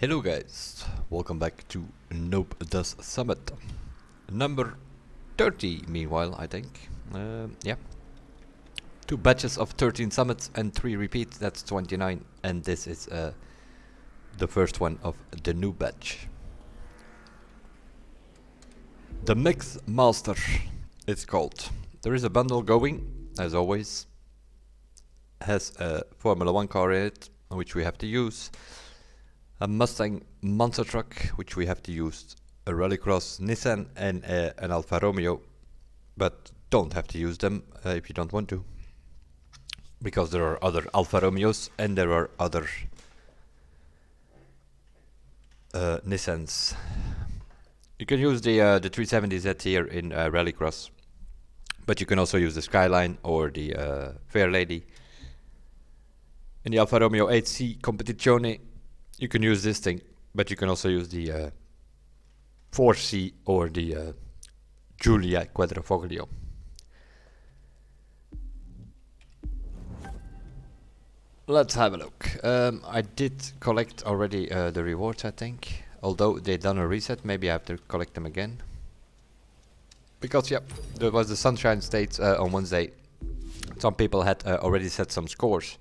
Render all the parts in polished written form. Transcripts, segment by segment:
Hello guys, welcome back to Nope Does Summit. Number 30 meanwhile, I think. Yeah. 2 batches of 13 summits and 3 repeats, that's 29. And this is the first one of the new batch. The Mix Master, it's called. There is a bundle going, as always. Has a Formula 1 car in it, which we have to use. A Mustang monster truck, which we have to use, a Rallycross Nissan and an Alfa Romeo, but don't have to use them if you don't want to, because there are other Alfa Romeos and there are other Nissans. You can use the 370Z here in Rallycross, but you can also use the Skyline or the Fair Lady. In the Alfa Romeo 8C Competizione, you can use this thing, but you can also use the 4C or the Giulia Quadrifoglio. Let's have a look. I did collect already the rewards, I think. Although they done a reset, maybe I have to collect them again. Because, yeah, there was the Sunshine State on Wednesday. Some people had already set some scores.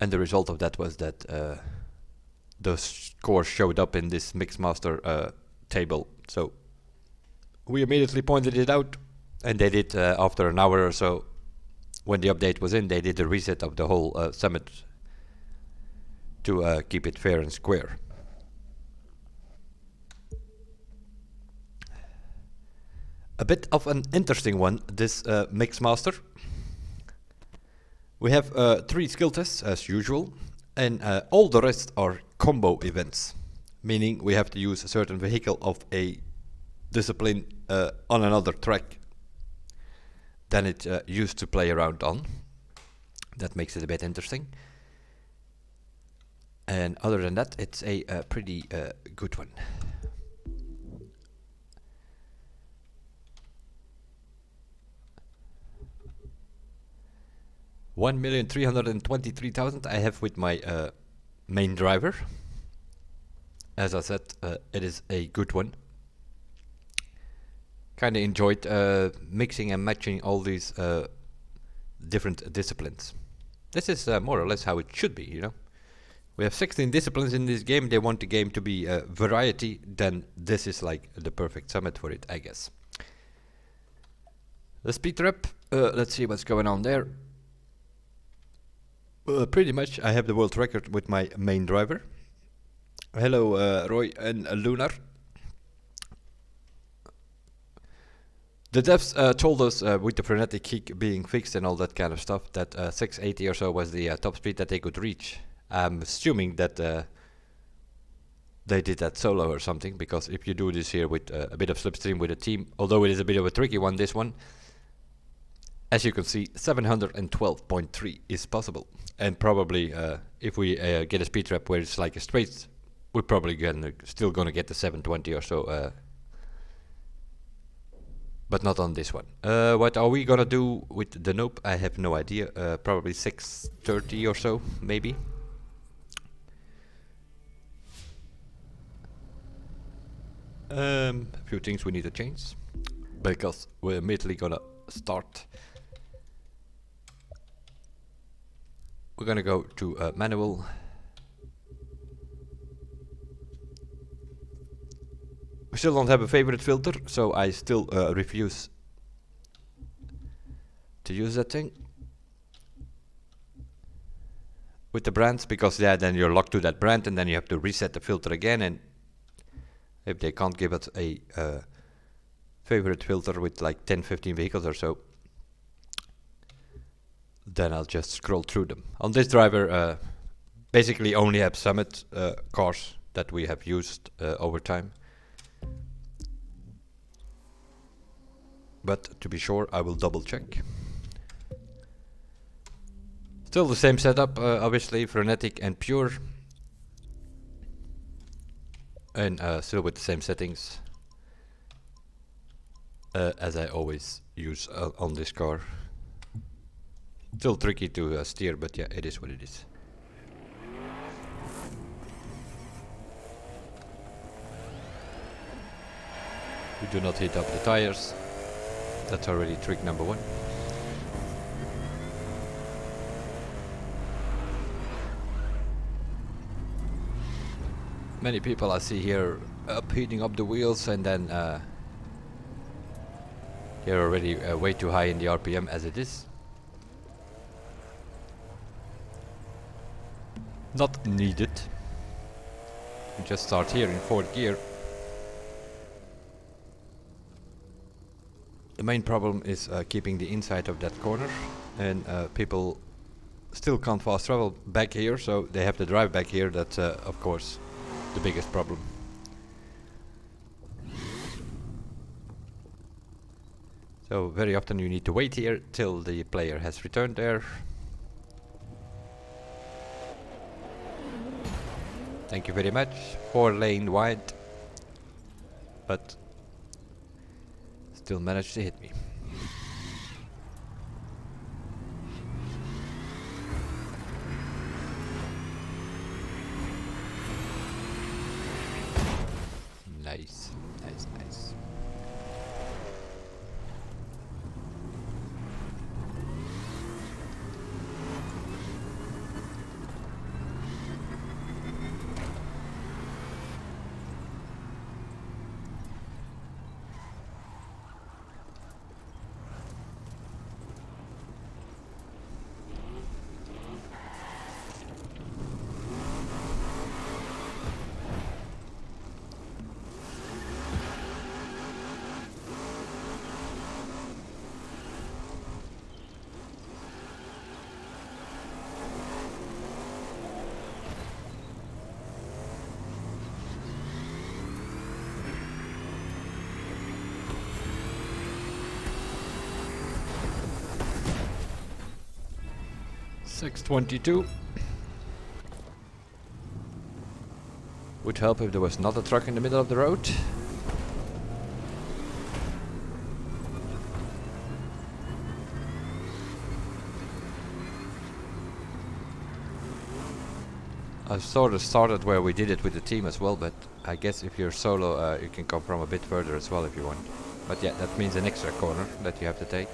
And the result of that was that the scores showed up in this Mixmaster table. So we immediately pointed it out, and they did after an hour or so. When the update was in, they did a reset of the whole summit to keep it fair and square. A bit of an interesting one, this Mixmaster. We have 3 skill tests as usual, and all the rest are combo events, meaning we have to use a certain vehicle of a discipline on another track than it used to play around on. That makes it a bit interesting. And other than that, it's a pretty good one. $1,323,000 I have with my main driver. As I said, it is a good one. Kinda enjoyed mixing and matching all these different disciplines. This is more or less how it should be, you know. We have 16 disciplines in this game. They want the game to be variety, then this is like the perfect summit for it, I guess. The speed trap, let's see what's going on there. Pretty much I have the world record with my main driver. Hello Roy and Lunar. The devs told us with the frenetic kick being fixed and all that kind of stuff that 680 or so was the top speed that they could reach. I'm assuming that they did that solo or something, because if you do this here with a bit of slipstream with a team, although it is a bit of a tricky one, this one, as you can see, 712.3 is possible. And probably if we get a speed trap where it's like a straight, we're probably still gonna get the 720 or so. But not on this one. What are we gonna do with the Nope? I have no idea. Probably 630 or so, maybe. A few things we need to change, because we're immediately gonna start. We're gonna go to manual. We still don't have a favorite filter, so I still refuse to use that thing with the brands, because yeah, then you're locked to that brand, and then you have to reset the filter again. And if they can't give us a favorite filter with like 10-15 vehicles or so, then I'll just scroll through them. On this driver, basically only have Summit cars that we have used over time. But to be sure, I will double check. Still the same setup, obviously, frenetic and pure. And still with the same settings as I always use on this car. Still tricky to steer, but yeah, it is what it is. We do not heat up the tires. That's already trick number one. Many people I see here heating up the wheels, and then they're already way too high in the RPM as it is. Not needed. You just start here in 4th gear. The main problem is keeping the inside of that corner, and people still can't fast travel back here, so they have to drive back here. That's of course the biggest problem. So very often you need to wait here till the player has returned there. Thank you very much. 4-lane wide, but still managed to hit me. Nice, nice, nice. .622 would help if there was not a truck in the middle of the road. I sort of started where we did it with the team as well, but I guess if you're solo you can come from a bit further as well if you want. But yeah, that means an extra corner that you have to take.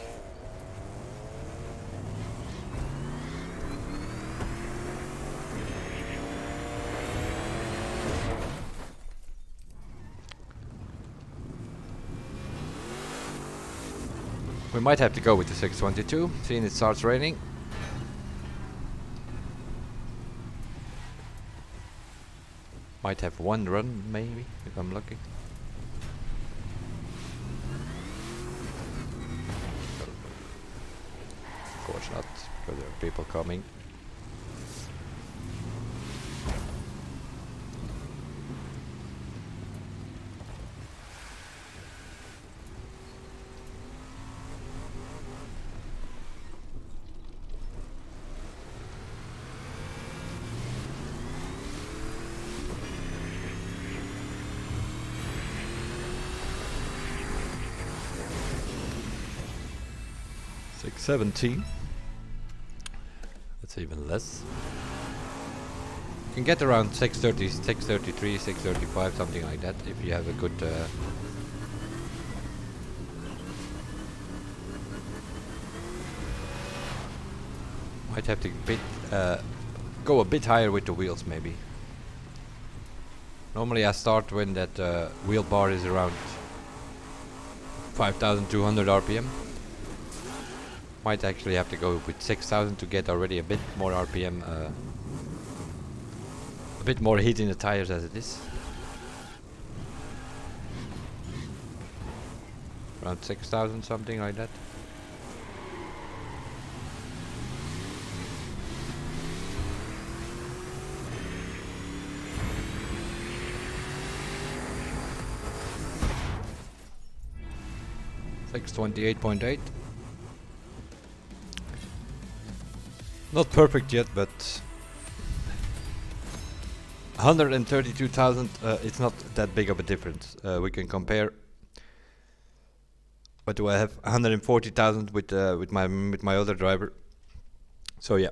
We might have to go with the 622, seeing it starts raining. Might have one run, maybe, if I'm lucky. Of course not, because there are people coming. Like 17. That's even less. You can get around 630, 633, 635, something like that if you have a good might have to go a bit higher with the wheels maybe. Normally I start when that wheel bar is around 5200 RPM. Might actually have to go with 6000 to get already a bit more RPM, a bit more heat in the tires as it is. Around 6000, something like that. .8. Not perfect yet, but 132,000. It's not that big of a difference. We can compare. What do I have? 140,000 with my other driver. So yeah,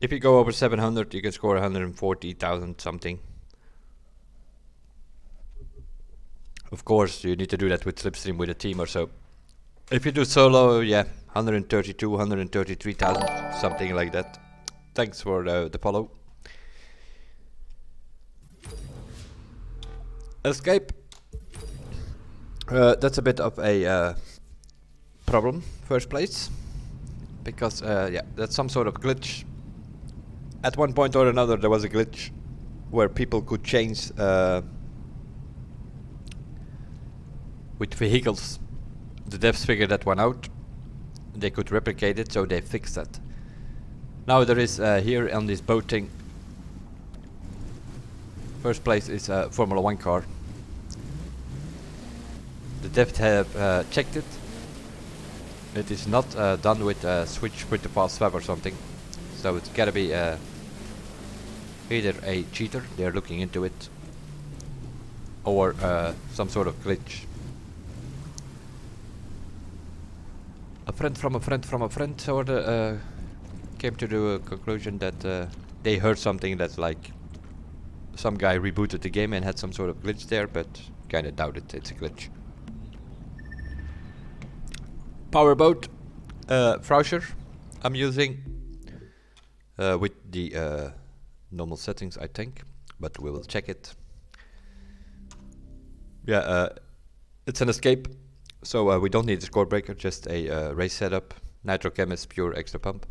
if you go over 700, you can score 140,000 something. Of course, you need to do that with Slipstream with a team or so. If you do solo, yeah, 132, 133,000, something like that. Thanks for the follow. Escape. That's a bit of a problem, first place. Because, yeah, that's some sort of glitch. At one point or another, there was a glitch where people could change with vehicles. The devs figured that one out. They could replicate it, so they fixed that. Now there is here on this boating. First place is a Formula 1 car. The devs have checked it. It is not done with switch with the fast swap or something. So it's gotta be either a cheater, they're looking into it, or some sort of glitch. A friend from a friend from a friend sort of came to the conclusion that they heard something that's like some guy rebooted the game and had some sort of glitch there, but kinda doubt it, it's a glitch. Powerboat, Frauscher, I'm using with the normal settings, I think, but we will check it. Yeah, it's an escape. So we don't need a score breaker, just a race setup. Nitrochem is pure extra pump.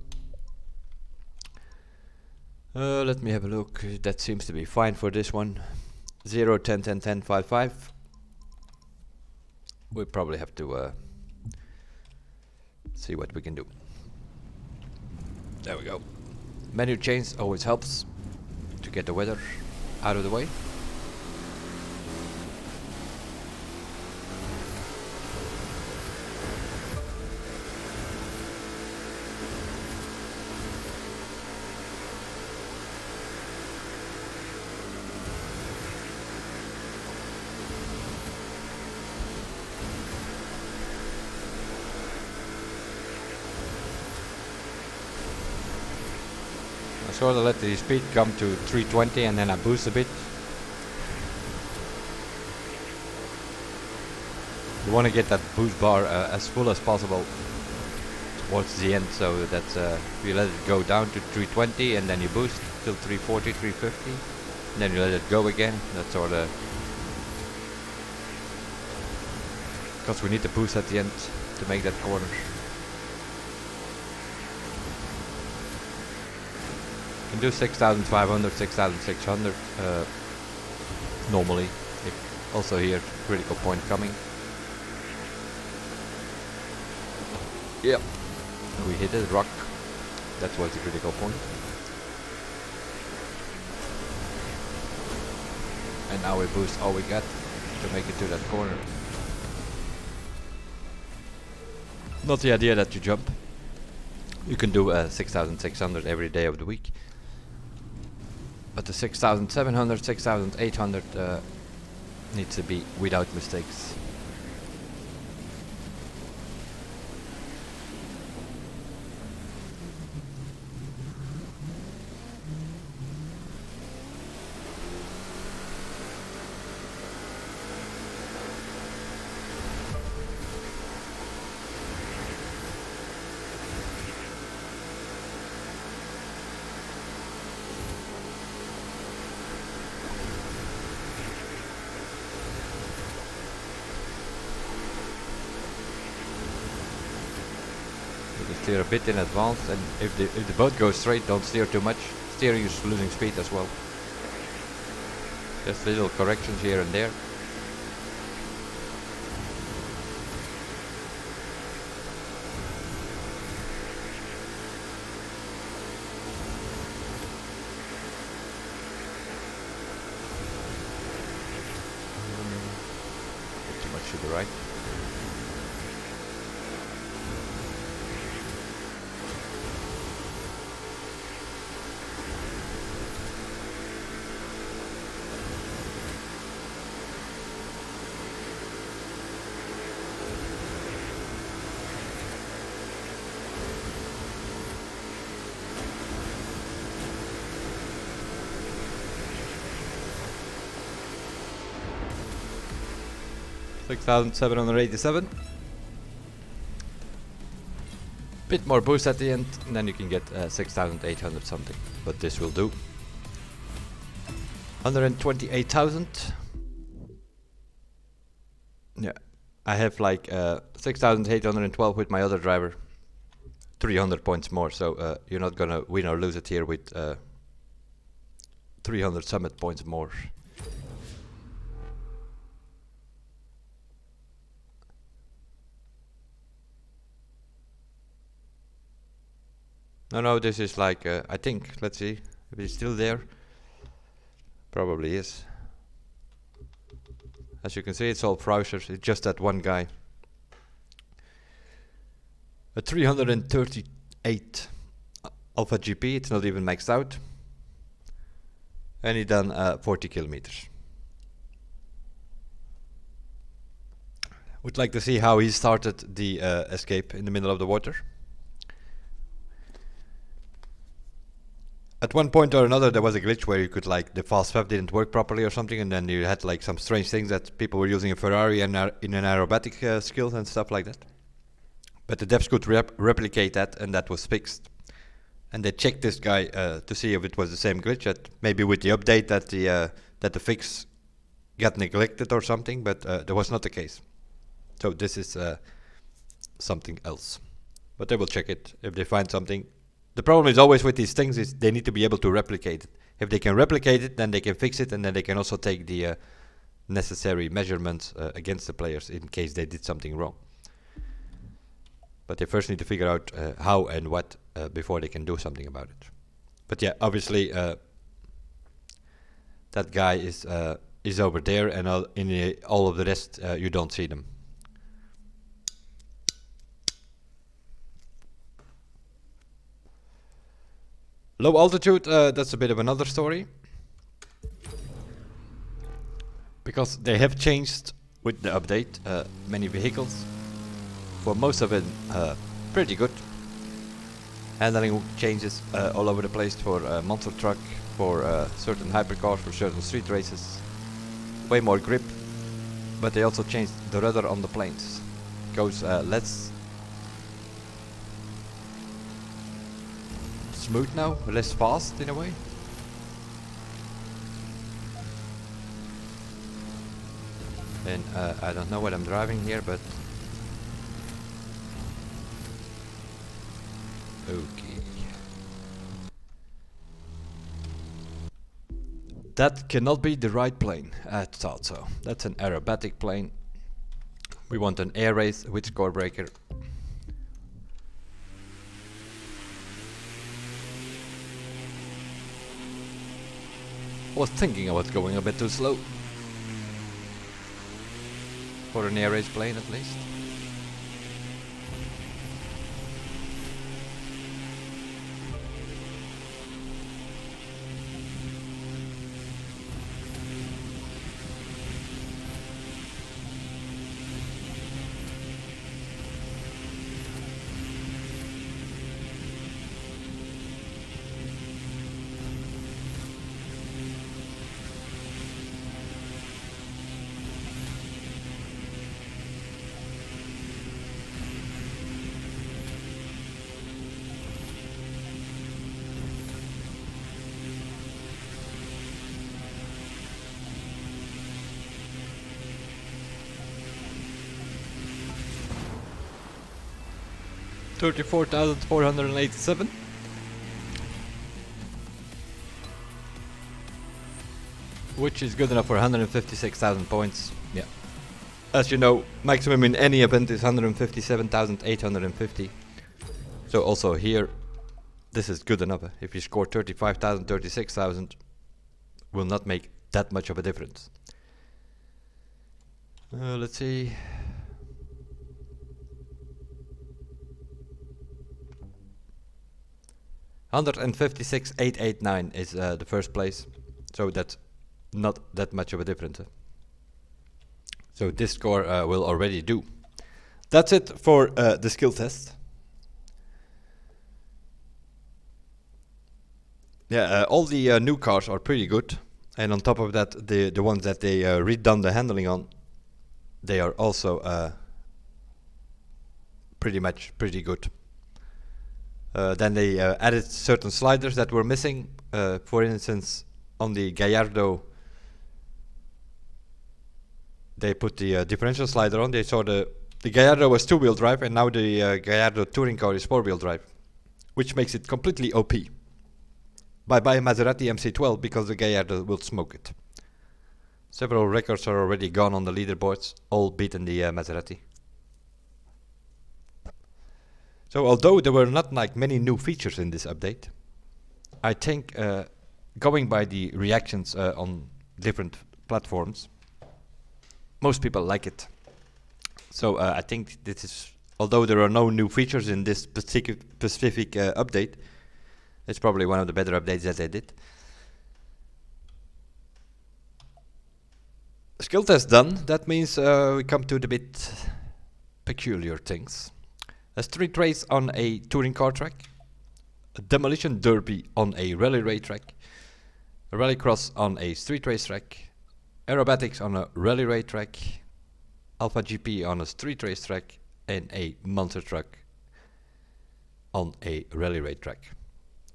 Let me have a look. That seems to be fine for this one. 0, 10, 10, 10, 5, 5. We probably have to see what we can do. There we go. Menu change always helps to get the weather out of the way. I sort of let the speed come to 320 and then I boost a bit. You want to get that boost bar as full as possible towards the end, so that you let it go down to 320 and then you boost till 340, 350, and then you let it go again. That's sort of because we need the boost at the end to make that corner. You can do 6,500, 6,600 normally. Also here, critical point coming. Yep, we hit it, rock. That was the critical point. And now we boost all we got to make it to that corner. Not the idea that you jump. You can do 6,600 every day of the week. But the 6,700, 6,800 needs to be without mistakes. Steer a bit in advance, and if the boat goes straight, don't steer too much. Steering is losing speed as well. Just little corrections here and there. Too much to the right. 6,787. Bit more boost at the end, and then you can get 6,800 something. But this will do. 128,000. Yeah, I have like 6,812 with my other driver. 300 points more, so you're not gonna win or lose it here with 300 summit points more. No, this is like, I think, let's see, if it's still there. Probably is. As you can see, it's all browsers, it's just that one guy. A 338 Alpha GP, it's not even maxed out. And he done 40 kilometers. Would like to see how he started the escape in the middle of the water. At one point or another there was a glitch where you could, like, the fast swap didn't work properly or something, and then you had like some strange things that people were using a Ferrari and in an aerobatic skill and stuff like that. But the devs could replicate that, and that was fixed. And they checked this guy to see if it was the same glitch, that maybe with the update that the fix got neglected or something, but that was not the case. So this is something else. But they will check it if they find something. The problem is always with these things is they need to be able to replicate it. If they can replicate it, then they can fix it, and then they can also take the necessary measurements against the players in case they did something wrong. But they first need to figure out how and what before they can do something about it. But yeah, obviously that guy is over there, and all of the rest you don't see them. Low altitude, that's a bit of another story. Because they have changed with the update many vehicles. For most of it, pretty good. Handling changes all over the place for monster truck, for certain hypercars, for certain street races. Way more grip, but they also changed the rudder on the planes. Goes less smooth now, less fast in a way. And I don't know what I'm driving here, but okay. That cannot be the right plane. I thought so. That's an aerobatic plane. We want an air race with score breaker. I was thinking I was going a bit too slow. For an air race plane at least. $34,487. Which is good enough for 156,000 points. Yeah. As you know, maximum in any event is 157,850. So also here, this is good enough. If you score 35,000, 36,000, will not make that much of a difference. Let's see. $156,889 is the first place, so that's not that much of a difference. So this score will already do. That's it for the skill test. Yeah, all the new cars are pretty good, and on top of that, the ones that they redone the handling on they are also pretty good. Then they added certain sliders that were missing. For instance, on the Gallardo, they put the differential slider on. They saw the Gallardo was two-wheel drive, and now the Gallardo touring car is four-wheel drive, which makes it completely OP. Bye-bye Maserati MC12, because the Gallardo will smoke it. Several records are already gone on the leaderboards, all beaten the Maserati. So although there were not like many new features in this update, I think going by the reactions on different platforms, most people like it. So I think this is, although there are no new features in this specific update, it's probably one of the better updates that they did. Skill test done. That means we come to the bit peculiar things. A street race on a touring car track, a demolition derby on a rally racetrack, a rallycross on a street race track, aerobatics on a rally racetrack, Alpha GP on a street race track, and a monster truck on a rally racetrack.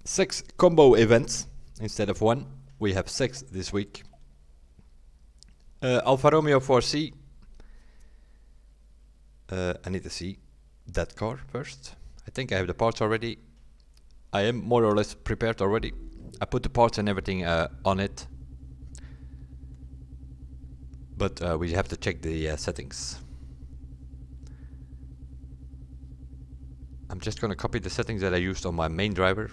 6 combo events instead of 1. We have 6 this week. Alfa Romeo 4C. I need to see that car first. I think I have the parts already. I am more or less prepared already. I put the parts and everything on it. But we have to check the settings. I'm just going to copy the settings that I used on my main driver.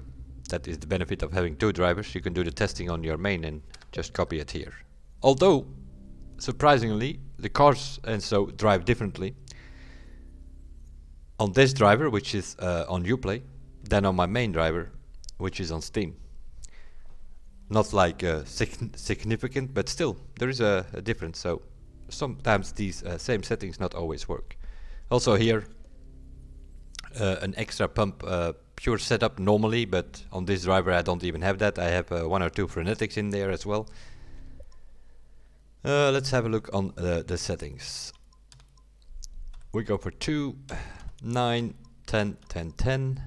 That is the benefit of having 2 drivers. You can do the testing on your main and just copy it here. Although, surprisingly, the cars and so drive differently on this driver, which is on Uplay, than on my main driver, which is on Steam. Not like significant, but still there is a difference. So sometimes these same settings not always work. Also here an extra pump pure setup normally, but on this driver I don't even have that. I have 1 or 2 frenetics in there as well. Let's have a look on the settings. We go for 2, 9, 10, 10, 10,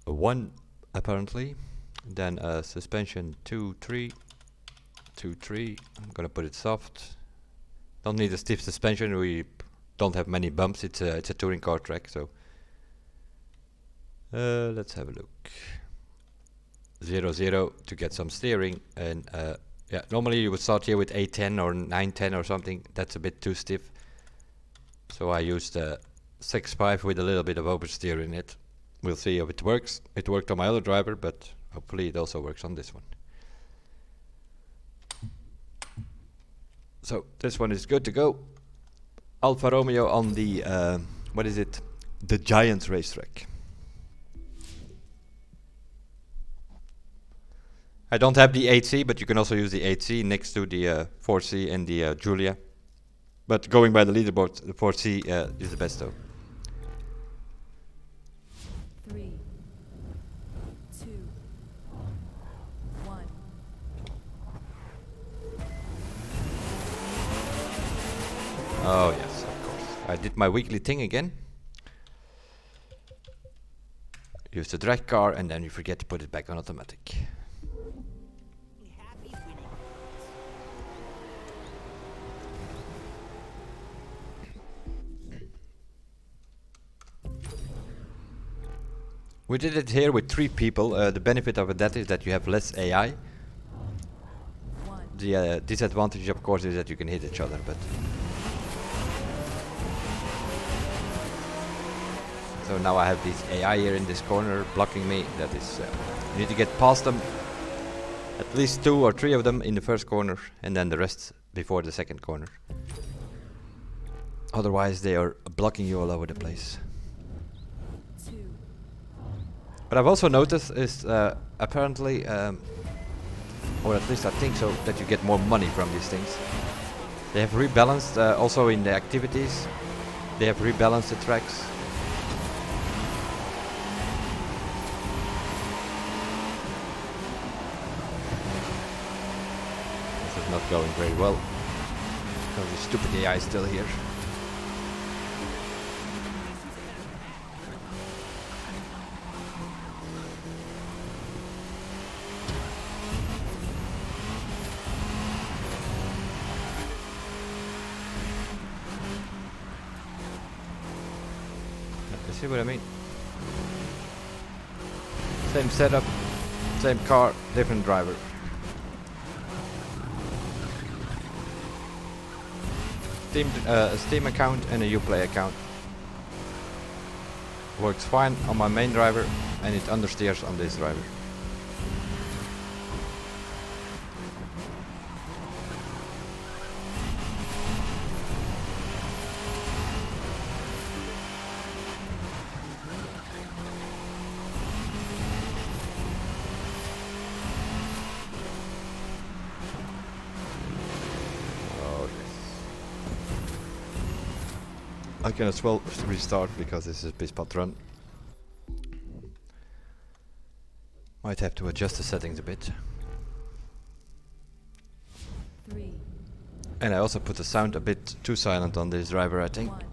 1 apparently. Then suspension 2, 3, 2, 3. I'm gonna put it soft. Don't need a stiff suspension. We don't have many bumps. It's a touring car track, so let's have a look. 0, 0 to get some steering, and yeah, normally you would start here with 810 or 910 or something. That's a bit too stiff. So I used 6.5 with a little bit of oversteer in it. We'll see if it works. It worked on my other driver, but hopefully it also works on this one. So this one is good to go. Alfa Romeo on the, what is it? The Giants racetrack. I don't have the 8C, but you can also use the 8C next to the 4C and the Giulia. But going by the leaderboard, the 4C is the best though. 3, 2, 1. Oh yes, of course. I did my weekly thing again. Use the drag car and then you forget to put it back on automatic. We did it here with 3 people. The benefit of that is that you have less AI. 1. The disadvantage, of course, is that you can hit each other. But so now I have this AI here in this corner blocking me. That is, you need to get past them. At least 2 or 3 of them in the first corner, and then the rest before the second corner. Otherwise, they are blocking you all over the place. What I've also noticed is apparently, or at least I think so, that you get more money from these things. They have rebalanced also in the activities. They have rebalanced the tracks. This is not going very well. Because the stupid AI is still here. You see what I mean? Same setup, same car, different driver. Steam account and a Uplay account. Works fine on my main driver and it understeers on this driver. I can as well restart because this is Bispot run. Might have to adjust the settings a bit. 3, And I also put the sound a bit too silent on this driver, I think. 1.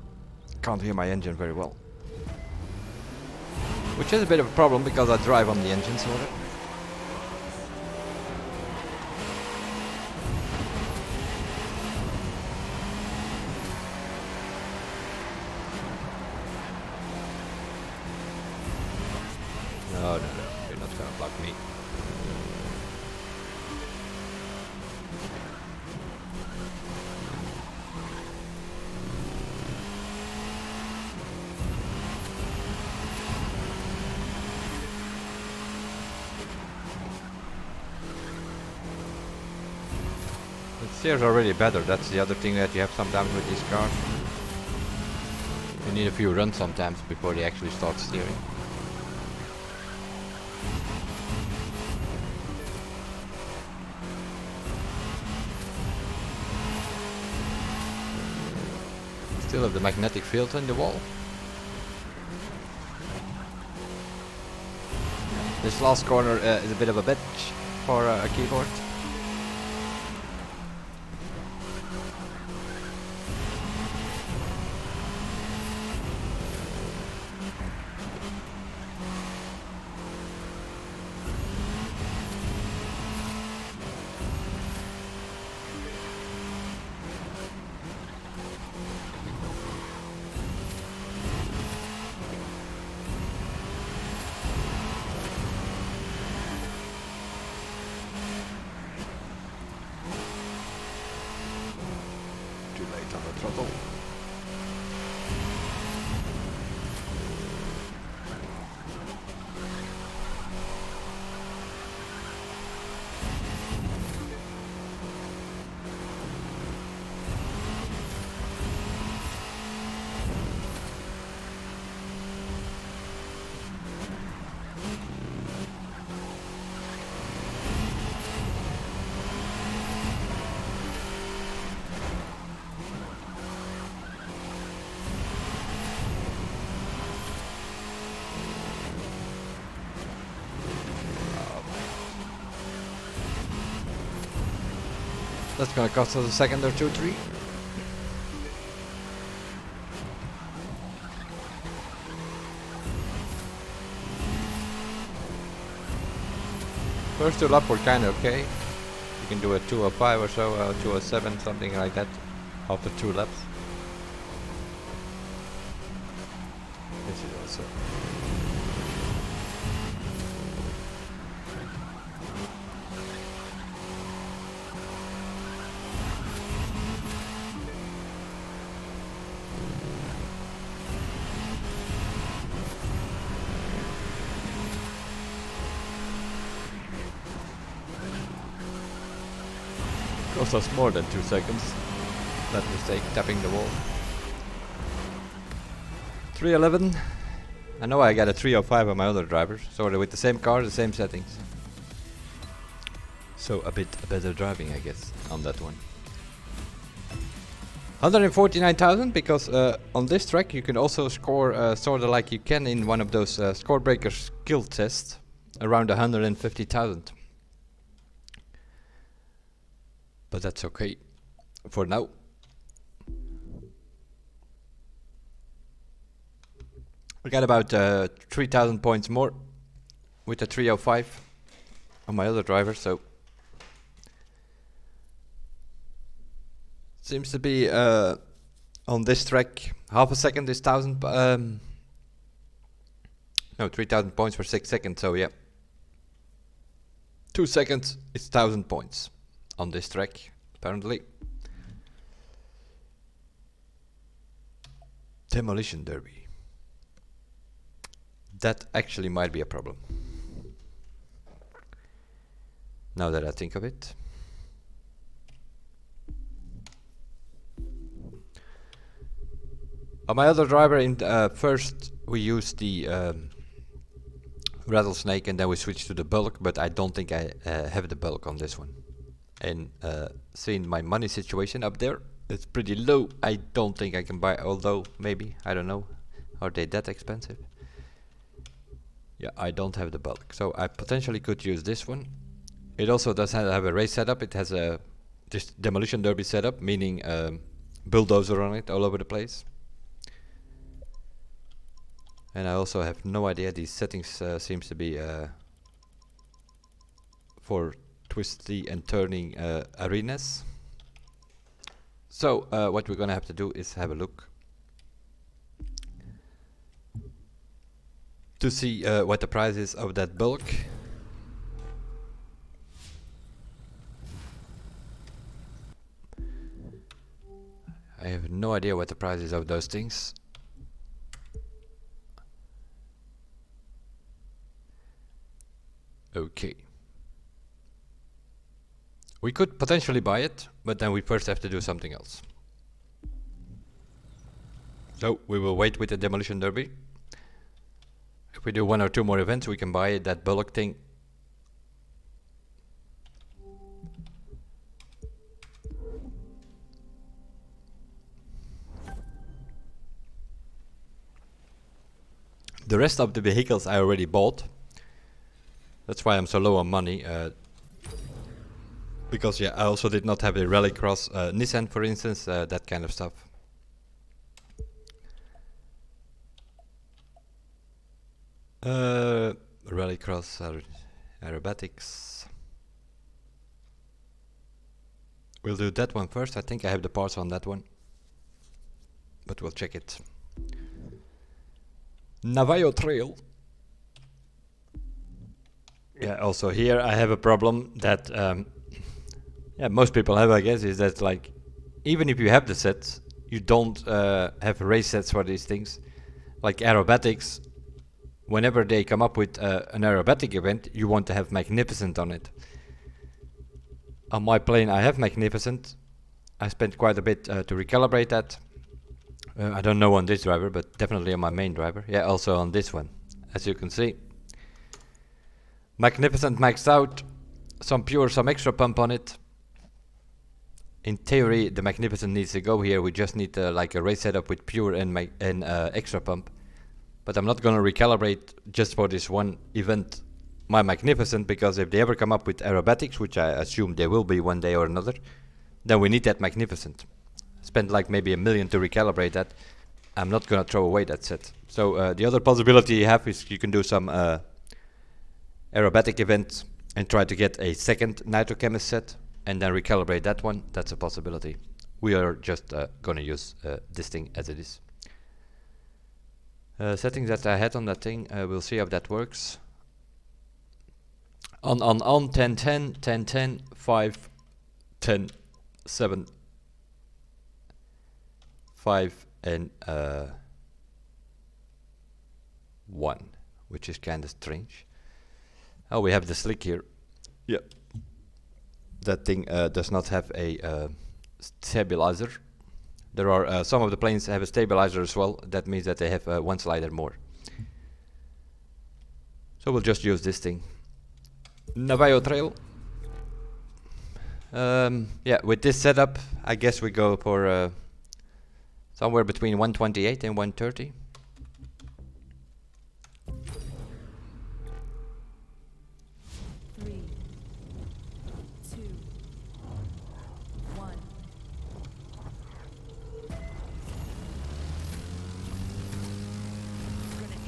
Can't hear my engine very well. Which is a bit of a problem because I drive on the engine sort of. No, you're not gonna block me. The steers are already better, that's the other thing that you have sometimes with these cars. You need a few runs sometimes before they actually start steering. Still have the magnetic field in the wall. This last corner is a bit of a bitch for a keyboard. Too late on the throttle. That's gonna cost us a second or two, three. First two lap were kinda okay. You can do a 205 or so, 207, something like that, after 2 laps. This is also. Cost us more than 2 seconds. That mistake, tapping the wall. 311. I know I got a 305 on my other drivers, so they're with the same car, the same settings. So a bit better driving, I guess, on that one. 149,000 because on this track you can also score sort of like you can in one of those score breaker skill tests, around 150,000. But that's okay for now. We got about 3,000 points more with the 305 on my other driver, so seems to be on this track half a second is 1,000 no, 3,000 points for 6 seconds, so yeah, 2 seconds is 1,000 points on this track apparently. Demolition Derby. That actually might be a problem, now that I think of it. On my other driver, in first we used the rattlesnake and then we switched to the bulk, but I don't think I have the bulk on this one. And seeing my money situation up there, it's pretty low. I don't think I can buy, although maybe, I don't know. Are they that expensive? Yeah, I don't have the bulk, so I potentially could use this one. It also does have a race setup. It has a this demolition derby setup, meaning bulldozer on it all over the place. And I also have no idea, these settings seems to be for twisty and turning arenas. So what we're gonna have to do is have a look to see what the price is of that bulk. I have no idea what the price is of those things. Okay. We could potentially buy it, but then we first have to do something else. So we will wait with the demolition derby. If we do 1 or 2 more events, we can buy that bulk thing. The rest of the vehicles I already bought. That's why I'm so low on money. Because yeah, I also did not have a Rallycross Nissan, for instance, that kind of stuff. Rallycross aerobatics. We'll do that one first. I think I have the parts on that one, but we'll check it. Navajo Trail. Yeah, also here I have a problem that yeah, most people have, I guess, is that like even if you have the sets, you don't have race sets for these things. Like aerobatics, whenever they come up with an aerobatic event, you want to have Magnificent on it. On my plane I have Magnificent. I spent quite a bit to recalibrate that. I don't know on this driver, but definitely on my main driver. Yeah, also on this one, as you can see. Magnificent maxed out, some pure, some extra pump on it. In theory, the Magnificent needs to go here. We just need like a race setup with pure and extra pump. But I'm not gonna recalibrate just for this one event my Magnificent, because if they ever come up with aerobatics, which I assume they will be one day or another, then we need that Magnificent. Spend like maybe $1 million to recalibrate that. I'm not gonna throw away that set. So the other possibility you have is you can do some aerobatic event and try to get a second Nitrochemist set and then recalibrate that one. That's a possibility. We are just gonna use this thing as it is. Settings that I had on that thing, we'll see if that works. On 10 10 10 10 5 10 7 5 and 1, which is kind of strange. Oh, we have the slick here. Yep. That thing does not have a stabilizer. There are some of the planes have a stabilizer as well. That means that they have one slider more. So we'll just use this thing. Navajo Trail. Yeah, with this setup, I guess we go for somewhere between 128 and 130. Grenade.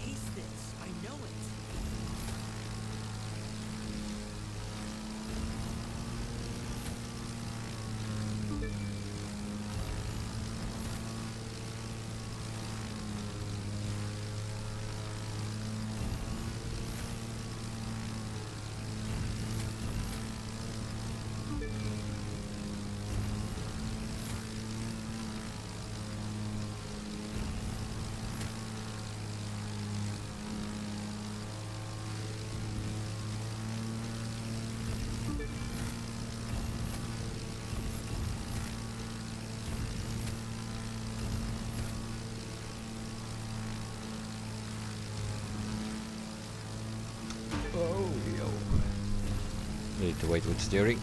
need to wait with steering.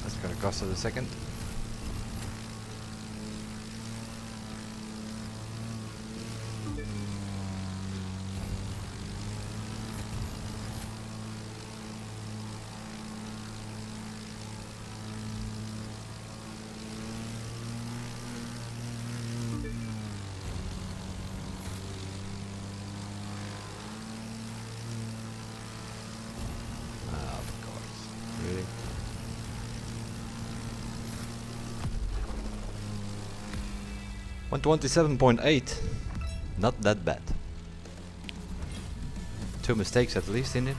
That's gonna cost us a second. Of course. Really? $127.8. Not that bad. 2 mistakes at least in it.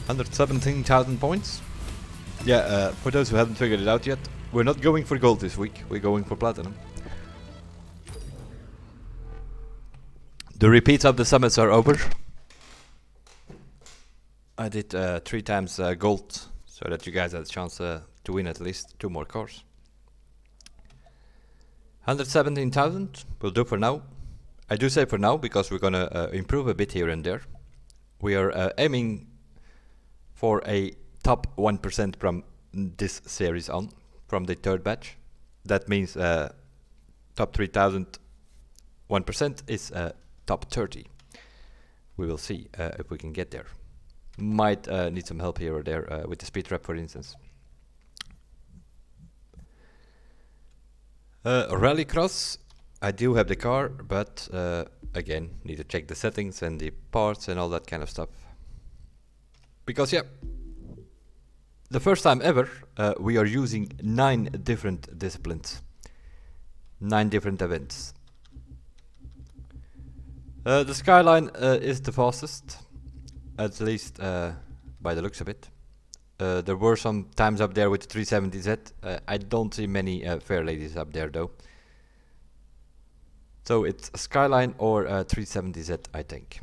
117,000 points. Yeah, for those who haven't figured it out yet, we're not going for gold this week, we're going for platinum. The repeats of the summits are over. I did 3 times gold, so that you guys had a chance to win at least 2 more cars. 117,000 will do for now. I do say for now because we're gonna improve a bit here and there. We are aiming for a top 1% from this series on, from the 3rd batch. That means top 3,000, 1% is top 30. We will see if we can get there. Might need some help here or there with the speed trap, for instance. Rallycross, I do have the car, but again, need to check the settings and the parts and all that kind of stuff. Because yeah, the first time ever, we are using 9 different disciplines. 9 different events. The Skyline is the fastest, at least by the looks of it. There were some times up there with the 370Z. I don't see many fair ladies up there though. So it's a Skyline or a 370Z, I think.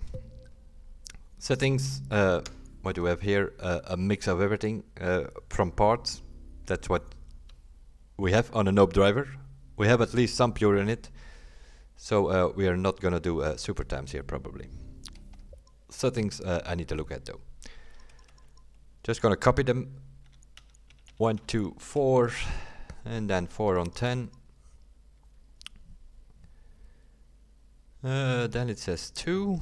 Settings, what do we have here? A mix of everything from parts. That's what we have on a Nope driver. We have at least some pure in it. So we are not gonna do super times here probably. Settings I need to look at though. Just gonna copy them. 1, 2, 4, and then 4 on 10. Then it says 2.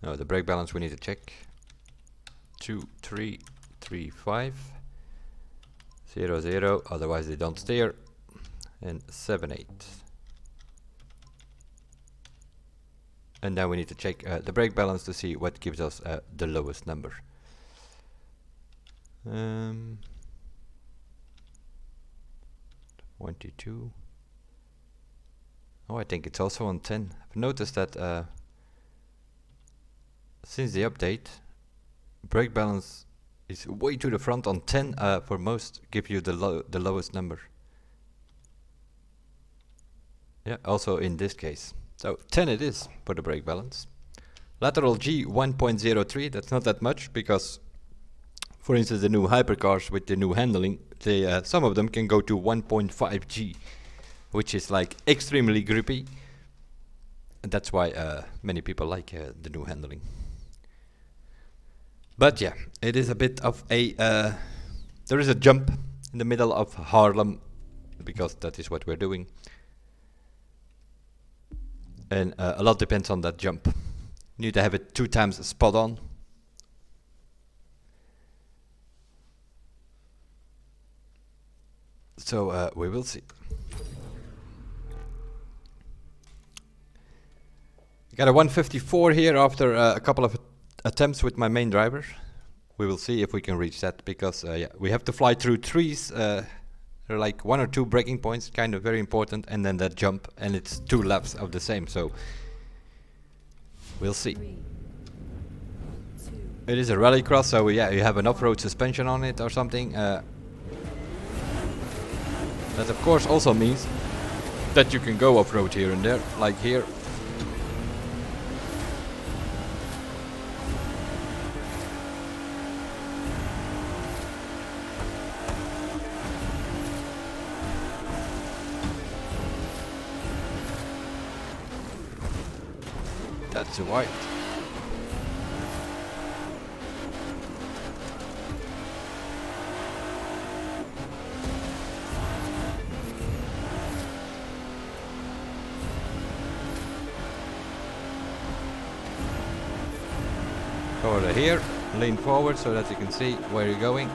No, the brake balance we need to check. 2, 3, 3, 5. 0, 0, otherwise they don't steer. And 7, 8. And then we need to check the brake balance to see what gives us the lowest number. 22. Oh, I think it's also on 10. I've noticed that since the update, brake balance is way to the front on 10 for most, give you the lowest number. Yeah, also in this case. So 10 it is for the brake balance. Lateral G 1.03, that's not that much because, for instance, the new hypercars with the new handling, they some of them can go to 1.5 G, which is like extremely grippy. And that's why many people like the new handling. But yeah, it is a bit of a there is a jump in the middle of Haarlem because that is what we're doing. And a lot depends on that jump. You need to have it 2 times spot on. So we will see. Got a 154 here after a couple of attempts with my main driver. We will see if we can reach that because yeah, we have to fly through trees. There are like 1 or 2 braking points, kind of very important, and then that jump, and it's 2 laps of the same, so we'll see. 3, 2, It is a rallycross, so yeah, you have an off-road suspension on it or something. That of course also means that you can go off-road here and there, like here. That's to wide. Go over here, lean forward so that you can see where you're going.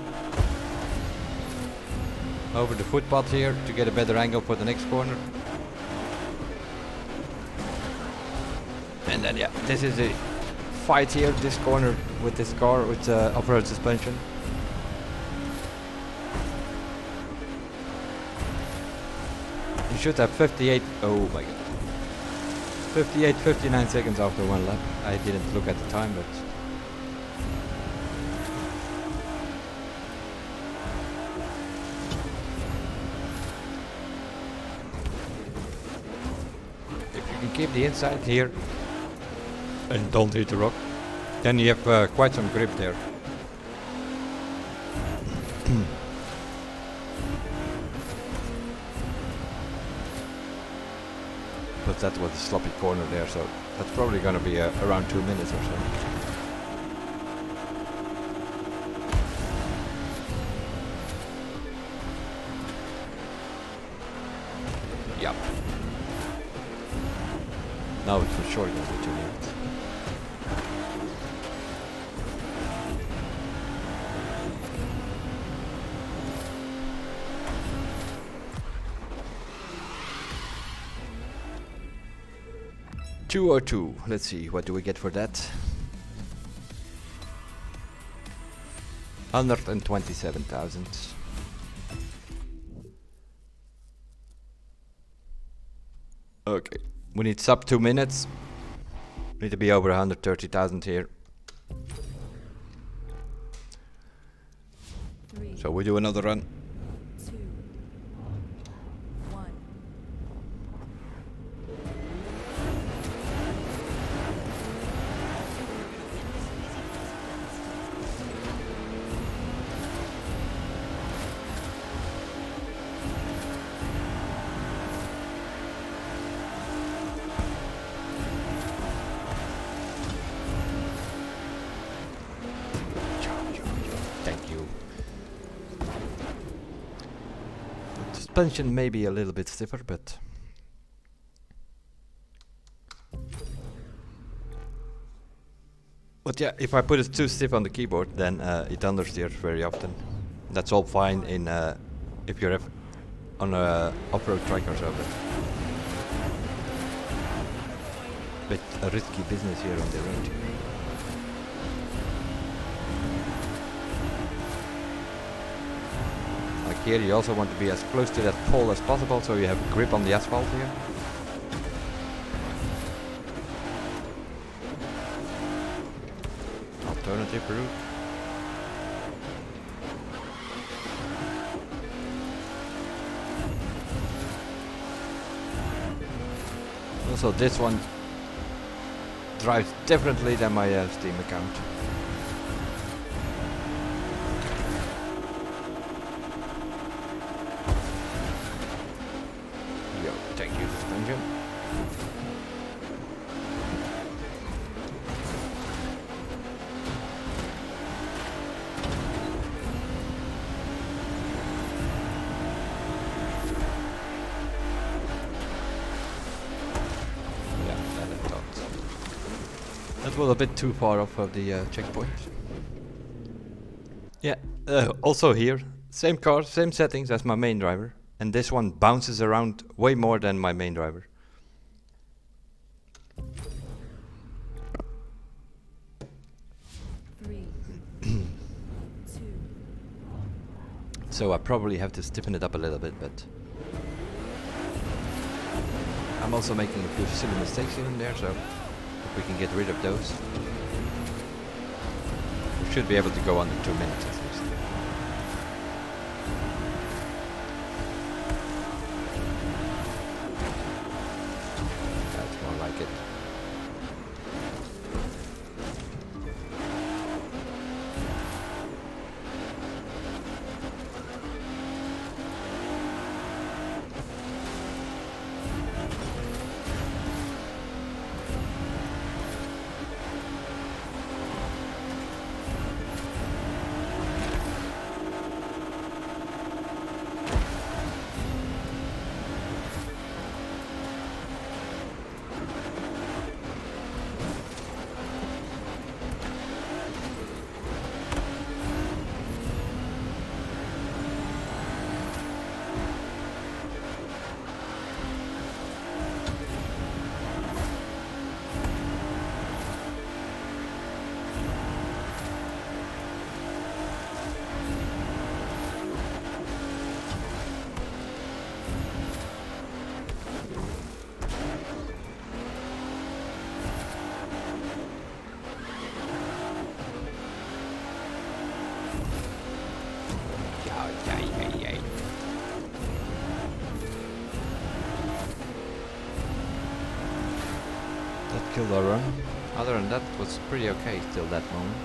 Over the footpath here to get a better angle for the next corner. And then yeah, this is the fight here, this corner with this car with off-road suspension. You should have 58, oh my god. 58, 59 seconds after one lap. I didn't look at the time, but if you can keep the inside here and don't hit the rock, then you have quite some grip there. But that was a sloppy corner there, so that's probably gonna be around 2 minutes or so. Yep. Now it's for sure gonna be 2 minutes. Two or two. Let's see, what do we get for that? 127,000. Okay, we need sub 2 minutes. Need to be over 130,000 here. 3, So we do another run. 2, 1. Thank you. The suspension may be a little bit stiffer, but yeah, if I put it too stiff on the keyboard, then it understeers very often. That's all fine in if you're on a off-road track or so, but bit a risky business here on the road. Like here, you also want to be as close to that pole as possible, so you have a grip on the asphalt here. Alternative route. Also, this one drives differently than my Steam account. Yo, thank you, suspension. Yeah, that I thought. That was a bit too far off of the checkpoint. Yeah, also here, same car, same settings as my main driver. And this one bounces around way more than my main driver. Three, 2, So I probably have to stiffen it up a little bit, but I'm also making a few silly mistakes here and there, so if we can get rid of those, we should be able to go under 2 minutes at least. That's more like it. killed our run. Other than that, it was pretty okay till that moment.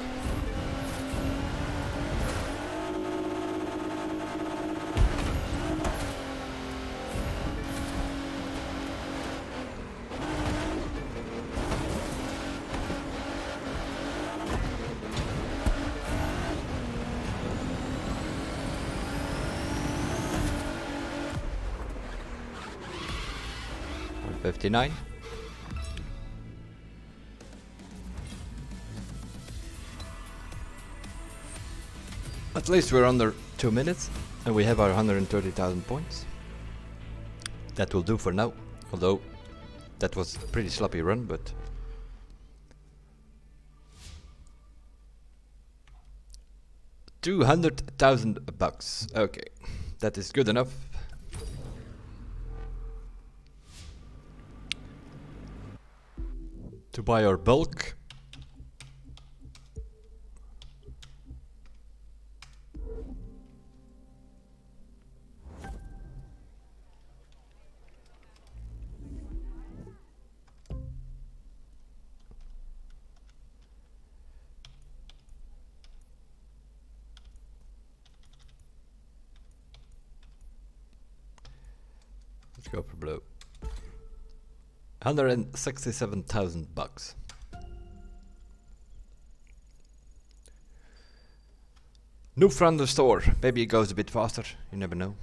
$159. At least we're under 2 minutes and we have our 130,000 points. That will do for now, although that was a pretty sloppy run, but $200,000. Okay, that is good enough. To buy our bulk. Let's go for blue. $167,000. New from the store. Maybe it goes a bit faster. You never know.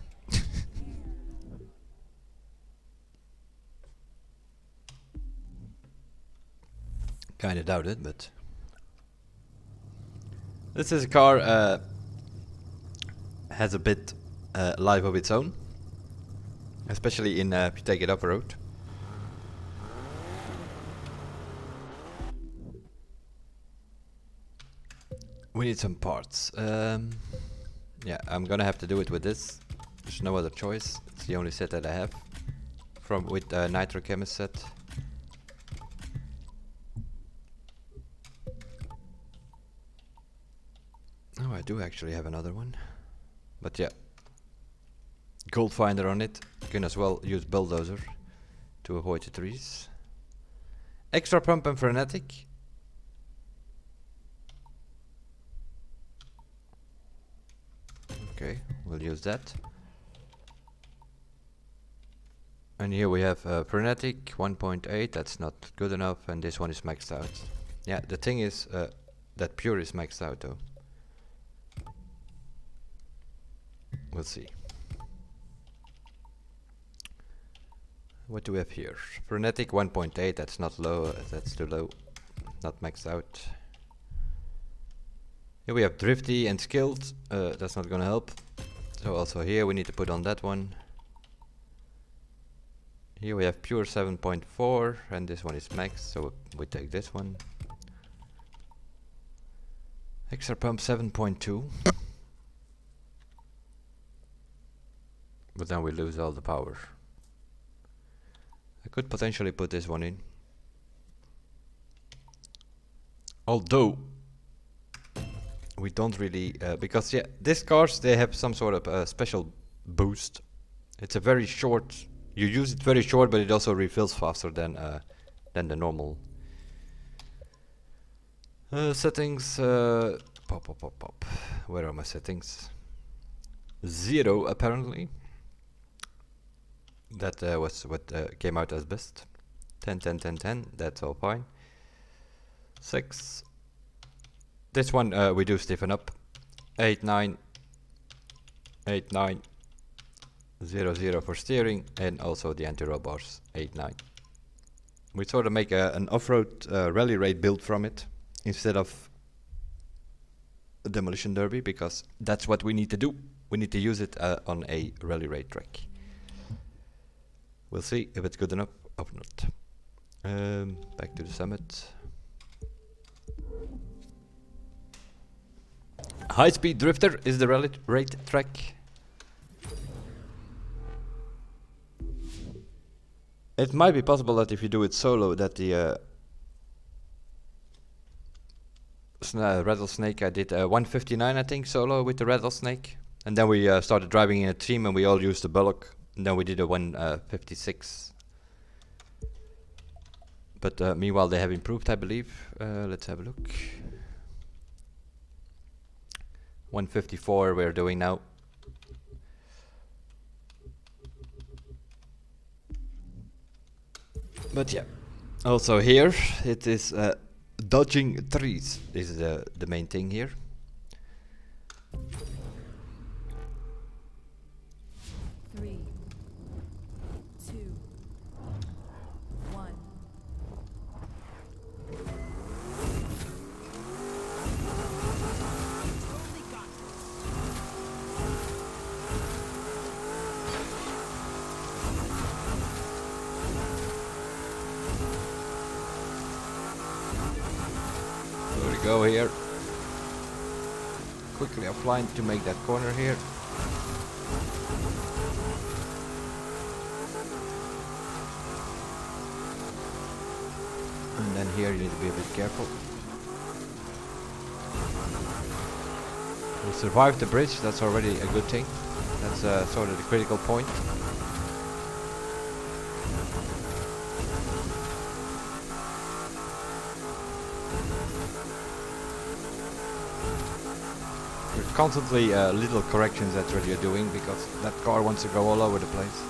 Kinda doubt it, but this is a car has a bit life of its own, especially in if you take it off road. We need some parts. Yeah, I'm gonna have to do it with this. There's no other choice. It's the only set that I have with Nitro Chemist set. Oh, I do actually have another one, but yeah, gold finder on it. You can as well use bulldozer to avoid the trees. Extra pump and frenetic. Okay, we'll use that. And here we have frenetic 1.8. That's not good enough, and this one is maxed out. Yeah, the thing is that pure is maxed out though. We'll see. What do we have here? Frenetic 1.8. That's not low. That's too low. Not maxed out. Here we have drifty and skilled. That's not gonna help. So also here we need to put on that one. Here we have pure 7.4, and this one is max, so we take this one. Extra pump 7.2. But then we lose all the power. I could potentially put this one in. Although we don't really, because yeah, these cars, they have some sort of special boost. It's a very short, you use it very short, but it also refills faster than the normal settings. Pop. Where are my settings? 0 apparently. That was what came out as best. 10, 10, 10, 10. That's all fine. 6. This one we do stiffen up. 8, 9. 8, 9. 0, 0 for steering, and also the anti-roll bars. 8, 9. We sort of make an off-road rally raid build from it instead of a demolition derby, because that's what we need to do. We need to use it on a rally raid track. We'll see if it's good enough or not. Back to the summit. High Speed Drifter is the rally raid track. It might be possible that if you do it solo, that the Rattlesnake, I did 159 I think solo with the Rattlesnake, and then we started driving in a team and we all used the Bullock, and then we did a 156. But meanwhile they have improved, I believe. Let's have a look. 154 we're doing now. But yeah, also here it is dodging trees is the main thing here. Three, two, one. Totally got this. There we go here. Quickly offline to make that corner here. And then here you need to be a bit careful. We survived the bridge, that's already a good thing. That's sort of the critical point. There's constantly little corrections that you're doing because that car wants to go all over the place.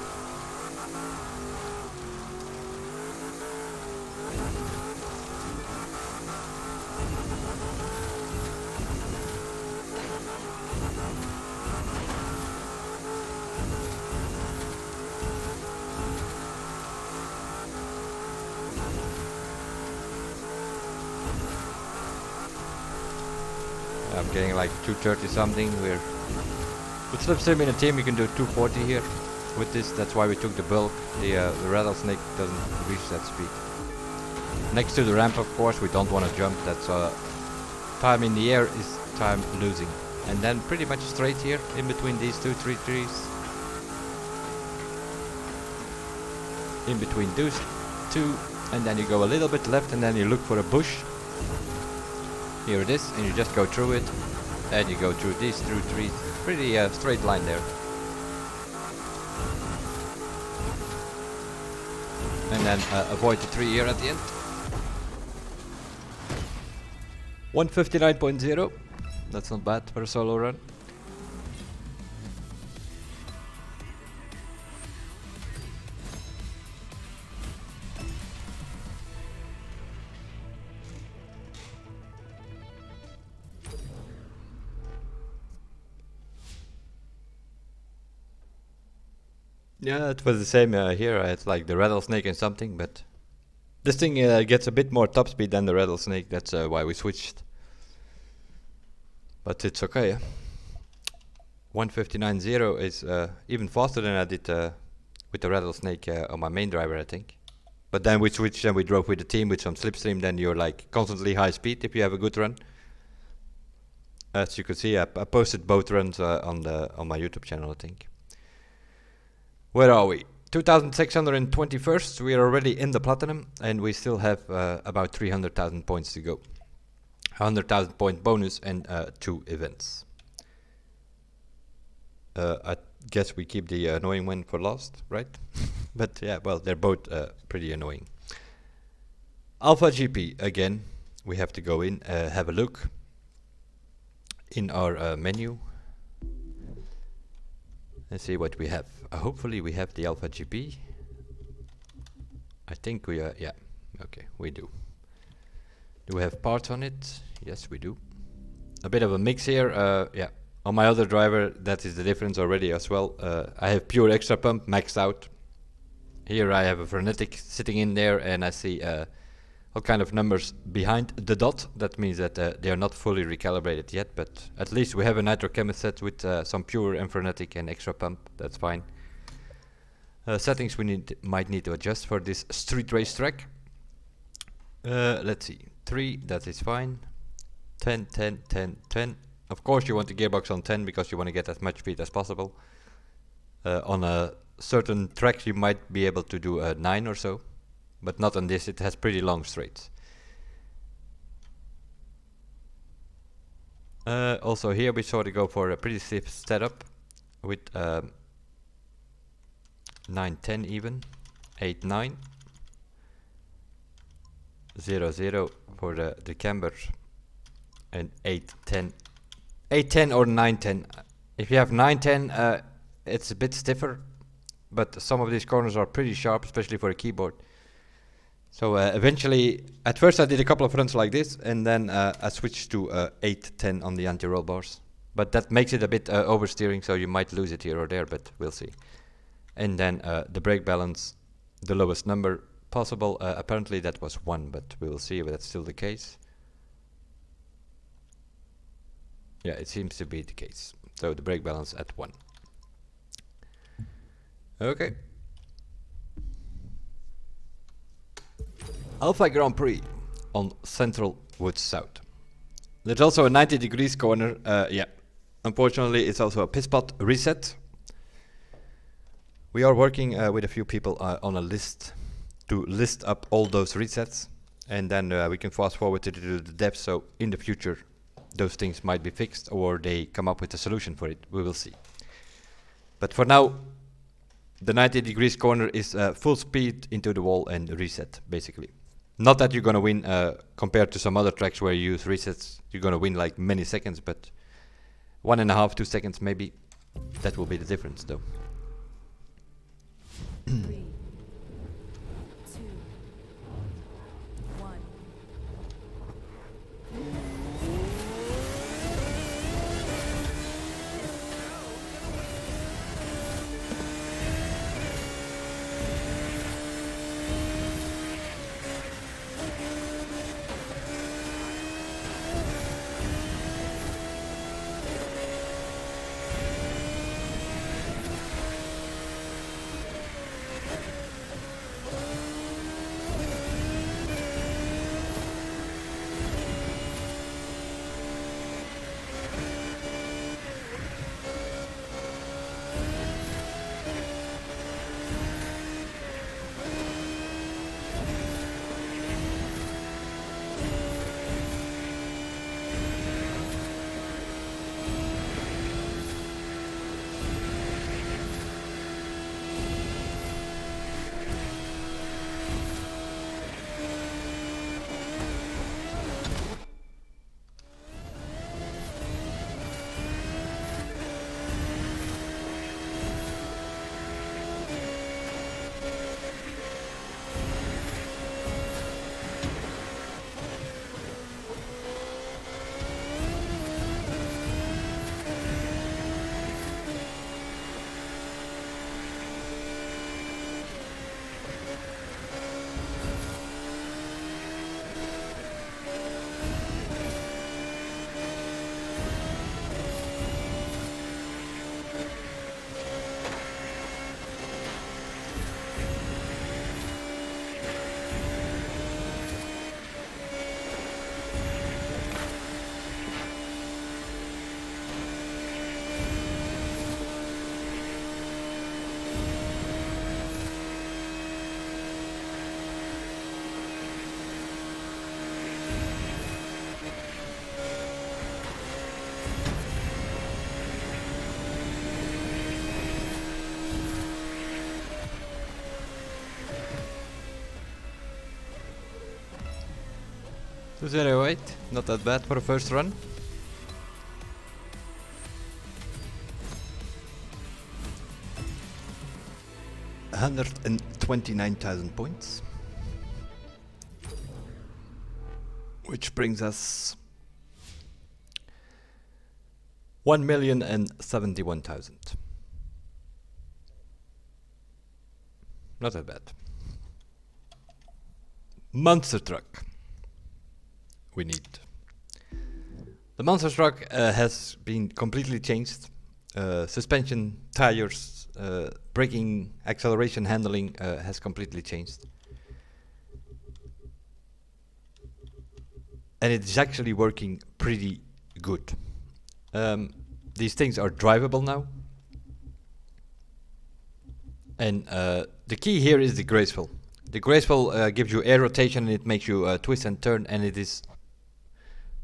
I'm getting like 230 something. We're with Slipstream in a team, you can do 240 here. With this, that's why we took the bulk. The rattlesnake doesn't reach that speed. Next to the ramp, of course, we don't want to jump. That's time in the air is time losing. And then pretty much straight here in between these three trees. In between those two, and then you go a little bit left, and then you look for a bush. Here it is, and you just go through it, and you go through these through trees. Pretty straight line there. And then avoid the tree here at the end. 159.0. That's not bad for a solo run. Yeah, it was the same here. I had like the rattlesnake and something, but this thing gets a bit more top speed than the rattlesnake. That's why we switched. But it's okay. 159.0 is even faster than I did with the rattlesnake on my main driver, I think. But then we switched and we drove with the team with some slipstream. Then you're like constantly high speed if you have a good run. As you can see, I posted both runs on my YouTube channel, I think. Where are we? 2621st. We are already in the platinum, and we still have about 300,000 points to go. 100,000 point bonus and 2 events. I guess we keep the annoying one for last, right? But yeah, well, they're both pretty annoying. Alpha GP again. We have to go in, have a look in our menu. Let's see what we have. Hopefully we have the Alpha GP. I think we are, yeah, okay, we do. Do we have parts on it? Yes, we do. A bit of a mix here, yeah. On my other driver, that is the difference already as well. I have pure extra pump maxed out. Here I have a frenetic sitting in there, and I see all kind of numbers behind the dot. That means that they are not fully recalibrated yet, but at least we have a nitrochemist set with some pure and frenetic and extra pump. That's fine. Settings we might need to adjust for this street race track. Let's see. 3, that is fine. 10, 10, 10, 10. Of course you want the gearbox on 10 because you want to get as much speed as possible. On a certain tracks you might be able to do a 9 or so. But not on this, it has pretty long straights. Also here we sort of go for a pretty stiff setup with 9, 10 even, 8, 9. 0 0 for the camber, and 8 10. 8 10 or 9 10. If you have 9 10, it's a bit stiffer, but some of these corners are pretty sharp, especially for a keyboard. So eventually, at first I did a couple of runs like this, and then I switched to 8 10 on the anti-roll bars. But that makes it a bit oversteering, so you might lose it here or there, but we'll see. And then the brake balance, the lowest number possible. Apparently that was 1, but we will see if that's still the case. Yeah, it seems to be the case. So the brake balance at 1. Okay. Alpha Grand Prix on Central Woods South. There's also a 90 degrees corner. Yeah, unfortunately it's also a piss pot reset. We are working with a few people on a list to list up all those resets, and then we can fast forward to the depth, so in the future those things might be fixed or they come up with a solution for it. We will see. But for now, the 90 degrees corner is full speed into the wall and reset, basically. Not that you're gonna win compared to some other tracks where you use resets, you're gonna win like many seconds, but 1.5, 2 seconds maybe. That will be the difference though. 3, 2, 1. So 0.08, not that bad for a first run. $129,000 points, which brings us 1,071,000. Not that bad. Monster truck. We need. The monster truck has been completely changed. Suspension, tires, braking, acceleration, handling has completely changed. And it is actually working pretty good. These things are drivable now. And the key here is the graceful. The graceful gives you air rotation and it makes you twist and turn, and it is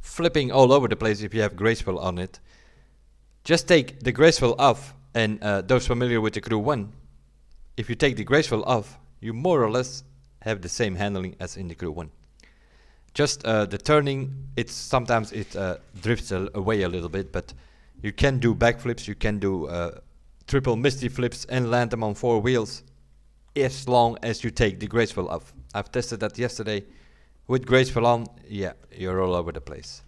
flipping all over the place if you have graceful on it. Just take the graceful off, and those familiar with the Crew 1, if you take the graceful off, you more or less have the same handling as in the Crew 1. Just the turning, it's sometimes it drifts away a little bit, but you can do backflips, you can do triple misty flips and land them on 4 wheels as long as you take the graceful off. I've tested that yesterday with graceful on. Yeah, you're all over the place,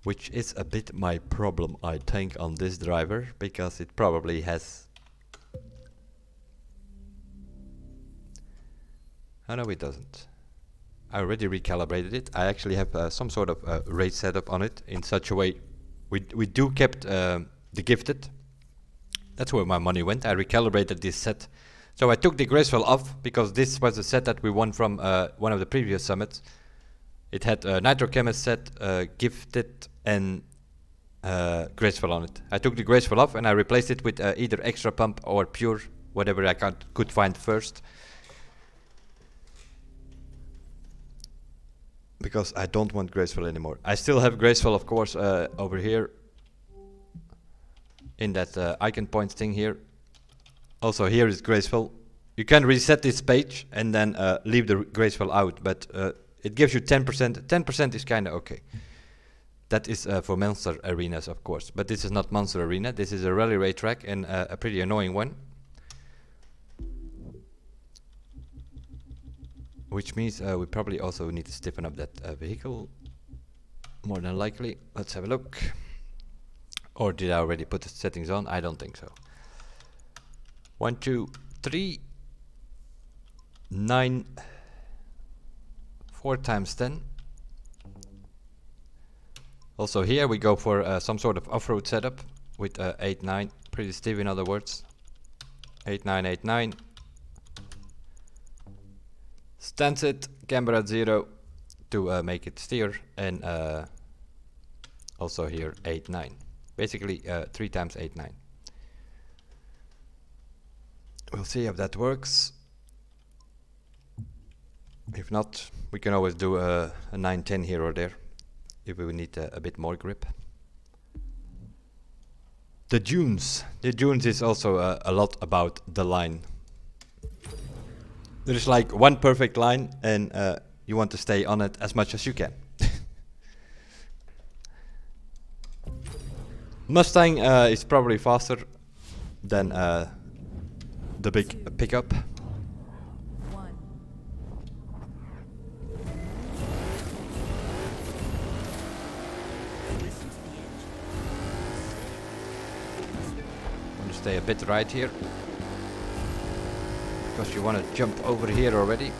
which is a bit my problem, I think, on this driver, because it probably has... Oh no, it doesn't. I already recalibrated it. I actually have some sort of rate setup on it in such a way. We do kept the gifted. That's where my money went. I recalibrated this set. So I took the graceful off because this was a set that we won from one of the previous summits. It had Nitro Chemist set, gifted and graceful on it. I took the graceful off and I replaced it with either extra pump or pure, whatever I could find first. Because I don't want graceful anymore. I still have graceful, of course, over here in that icon points thing here. Also here is graceful. You can reset this page and then leave the graceful out, but it gives you 10%. 10% is kind of okay. That is for Monster Arenas, of course, but this is not Monster Arena. This is a rally race track and a pretty annoying one. Which means we probably also need to stiffen up that vehicle, more than likely. Let's have a look. Or did I already put the settings on? I don't think so. 1, 2, 3, 9, 4 times 10. Also here we go for some sort of off-road setup with 8, 9, pretty stiff in other words. 8, 9, 8, 9. Stance it, camber at 0 to make it steer, and also here 8, 9. Basically 3 times 8, 9. We'll see if that works. If not, we can always do a 9, 10 here or there if we need a bit more grip. The dunes. The dunes is also a lot about the line. There's like one perfect line and you want to stay on it as much as you can. Mustang is probably faster than the big pickup. 1. Listen to the engine. Want to stay a bit right here. Because you want to jump over here already.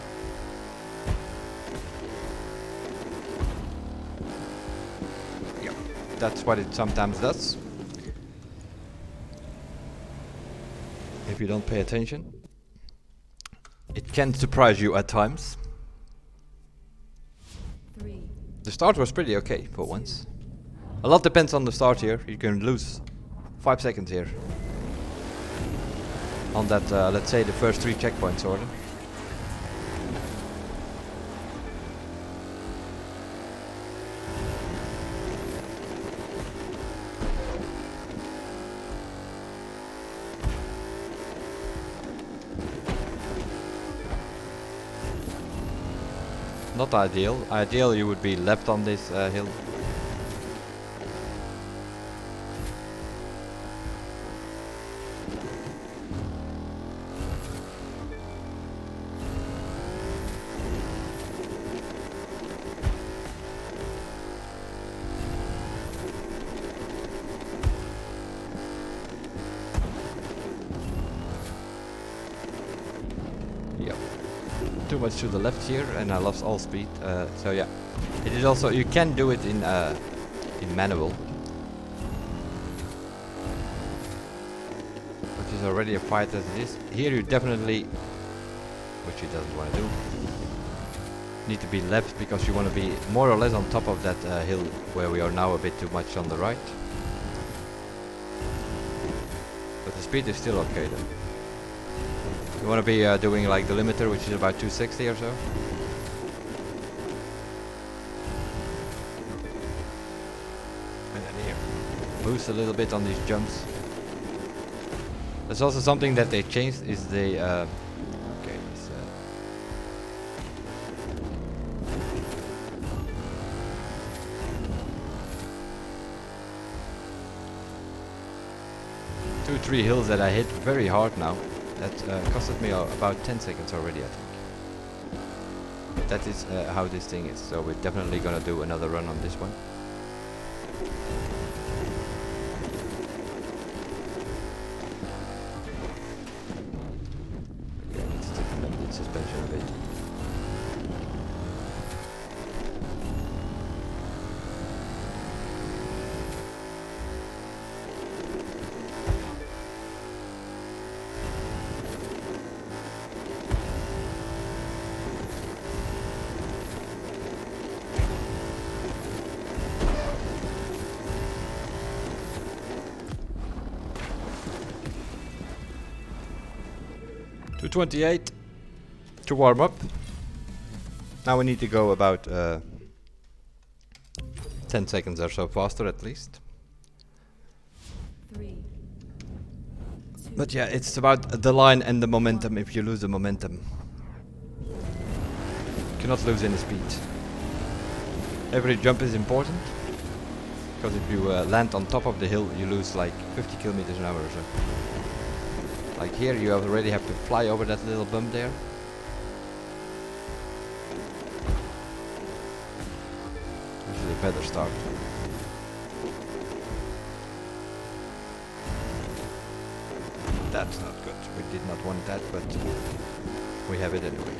Yep, that's what it sometimes does. If you don't pay attention. It can surprise you at times. 3. The start was pretty okay for once. A lot depends on the start here. You can lose 5 seconds here. On that, let's say the first 3 checkpoints order. Not ideal. Ideal you would be left on this hill. Too much to the left here and I lost all speed, so yeah, it is also, you can do it in manual, which is already a fight as it is. Here you definitely, which he doesn't want to do, need to be left because you want to be more or less on top of that hill where we are now a bit too much on the right, but the speed is still okay though. You want to be doing like the limiter, which is about 260 or so. And then here, boost a little bit on these jumps. There's also something that they changed is 2-3 hills that I hit very hard now. That costed me about 10 seconds already, I think. But that is how this thing is. So we're definitely gonna do another run on this one. Okay, I need to stiffen up the suspension a bit. To 28 to warm up. Now we need to go about 10 seconds or so faster at least. 3, 2, But yeah, it's about the line and the momentum. If you lose the momentum, you cannot lose any speed. Every jump is important, because if you land on top of the hill, you lose like 50 kilometers an hour or so. Like here, you already have to fly over that little bump there. Usually a better start. That's not good. We did not want that, but we have it anyway.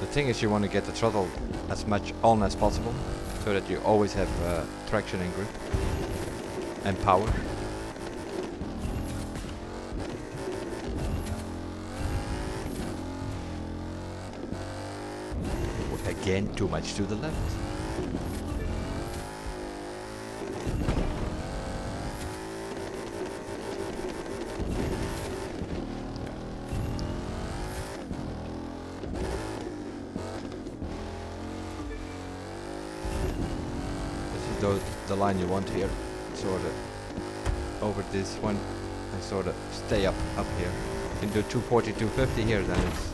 The thing is, you want to get the throttle as much on as possible, so that you always have traction and grip and power. Again, too much to the left. This is the line you want here. Sort of over this one and sort of stay up here. You can do 240, 250 here, then it's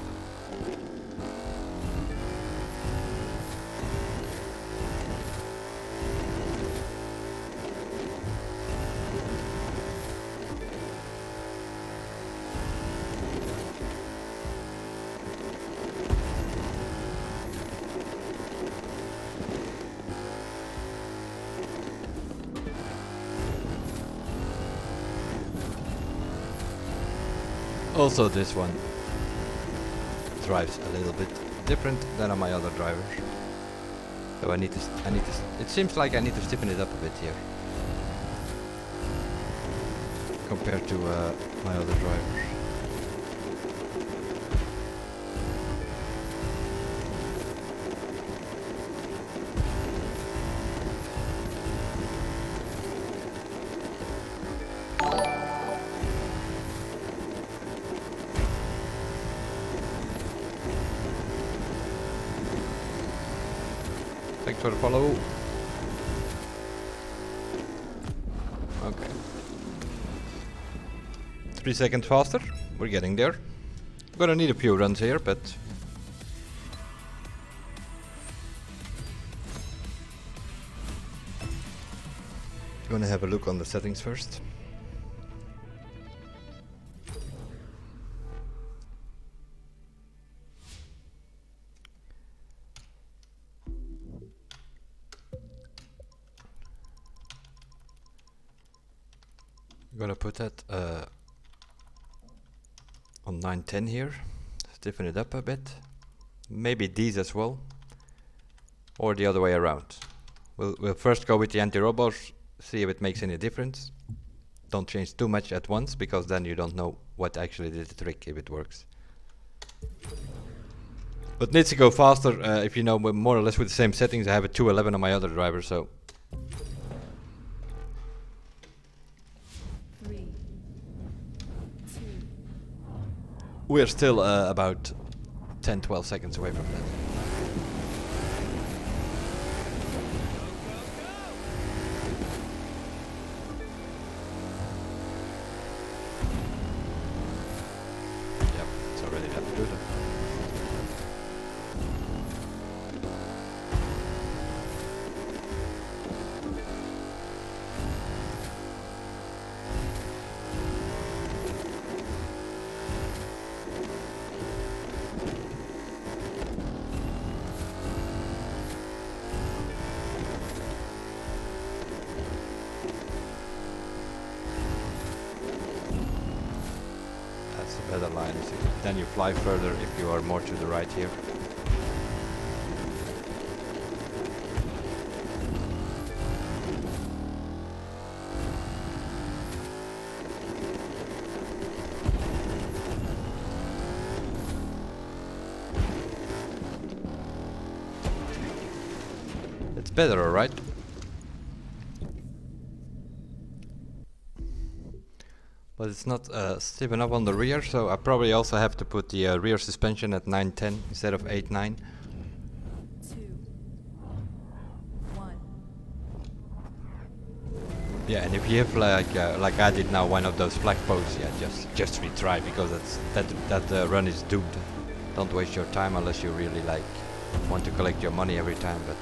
also this one drives a little bit different than on my other drivers. So it seems like I need to stiffen it up a bit here compared to my other drivers. Thanks for the follow. Okay. 3 seconds faster. We're getting there. Gonna need a few runs here, but gonna have a look on the settings first. I'm gonna put that on 910 here, stiffen it up a bit, maybe these as well, or the other way around. We'll first go with the anti-robbers, see if it makes any difference. Don't change too much at once, because then you don't know what actually did the trick, if it works. But needs to go faster. If you know, more or less with the same settings. I have a 211 on my other driver, so 3, 2, we're still about 10-12 seconds away from that. Yep, it's already that good. then you fly further if you are more to the right here. It's better, alright? But it's not stiffen up on the rear, so I probably also have to put the rear suspension at 910 instead of 8.9. 2, 1. Yeah, and if you have like I did now, one of those flag posts, yeah, just retry, because that run is doomed. Don't waste your time unless you really like want to collect your money every time. But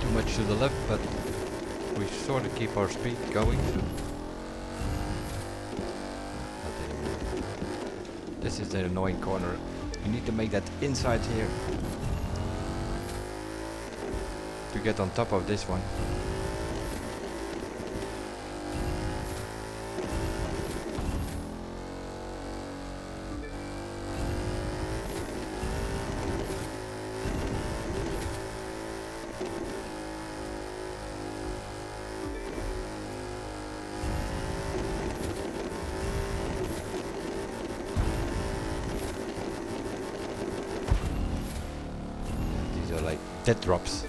too much to the left, but we sort of keep our speed going. So not anymore. This is the annoying corner. You need to make that inside here to get on top of this one. These are like dead drops.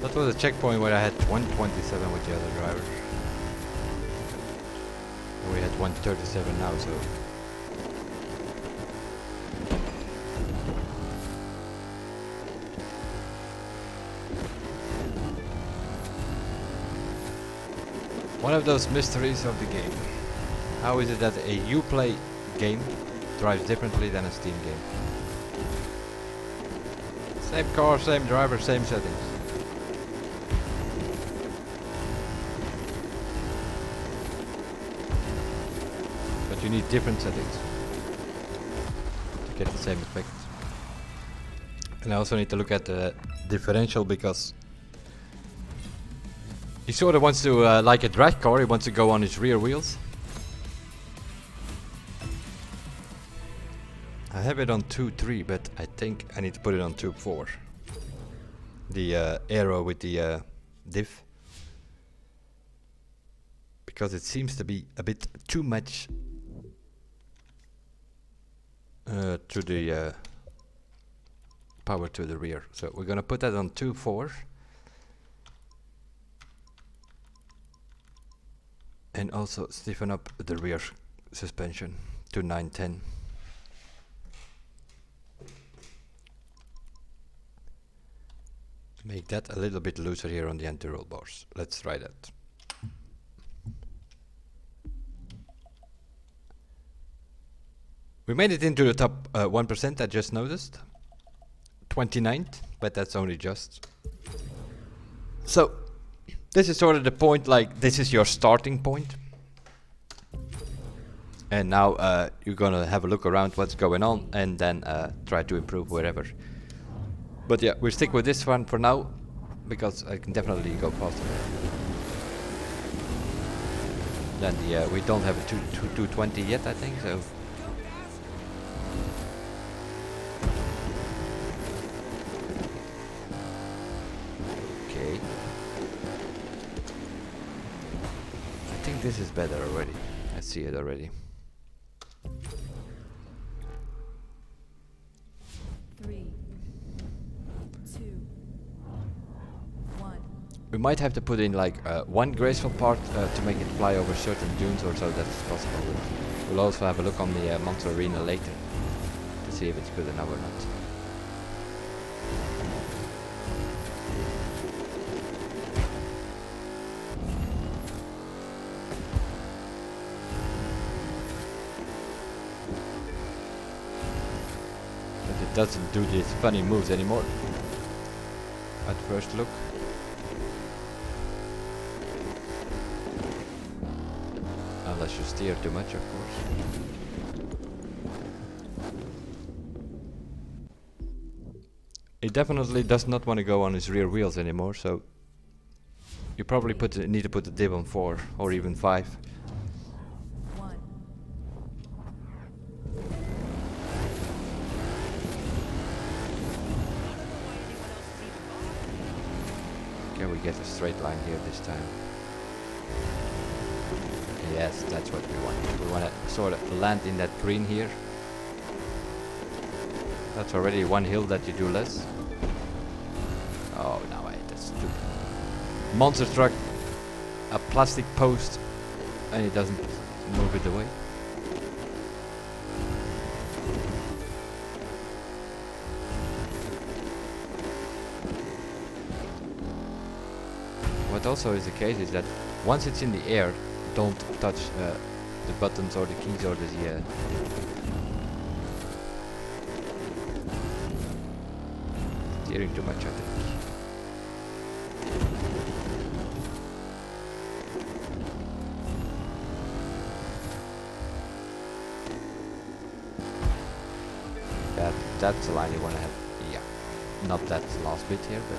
That was a checkpoint where I had 127 with the other driver. And we had 137 now, so. One of those mysteries of the game. How is it that a Uplay game drives differently than a Steam game? Same car, same driver, same settings. But you need different settings to get the same effect. And I also need to look at the differential, because he sort of wants to, like a drag car, he wants to go on his rear wheels. I have it on 2.3, but I think I need to put it on 2.4. The aero with the diff. Because it seems to be a bit too much to the power to the rear. So we're gonna put that on 2.4. And also stiffen up the rear suspension to 910. Make that a little bit looser here on the anti-roll bars. Let's try that. We made it into the top 1%, I just noticed. 29th, but that's only just. So, this is sort of the point, like, this is your starting point. And now you're gonna have a look around what's going on, and then try to improve wherever. But yeah, we'll stick with this one for now, because I can definitely go faster. Then the, we don't have a 220 yet, I think, so. Okay. I think this is better already. I see it already. 3, 2, 1. We might have to put in like one graceful part to make it fly over certain dunes or so. That's possible. We'll also have a look on the Monster Arena later to see if it's good enough or not. But it doesn't do these funny moves anymore at first look. Unless you steer too much, of course. He definitely does not want to go on his rear wheels anymore, so you probably need to put the div on 4 or even 5. 1. Can we get a straight line here this time? Yes, that's what we want. We want to sort of land in that green here. That's already one hill that you do less. Oh, now I hate that stupid monster truck. A plastic post, and it doesn't move it away. What also is the case is that once it's in the air, don't touch the buttons or the keys or the steering too much, I think. That's the line you want to have. Yeah, not that last bit here, but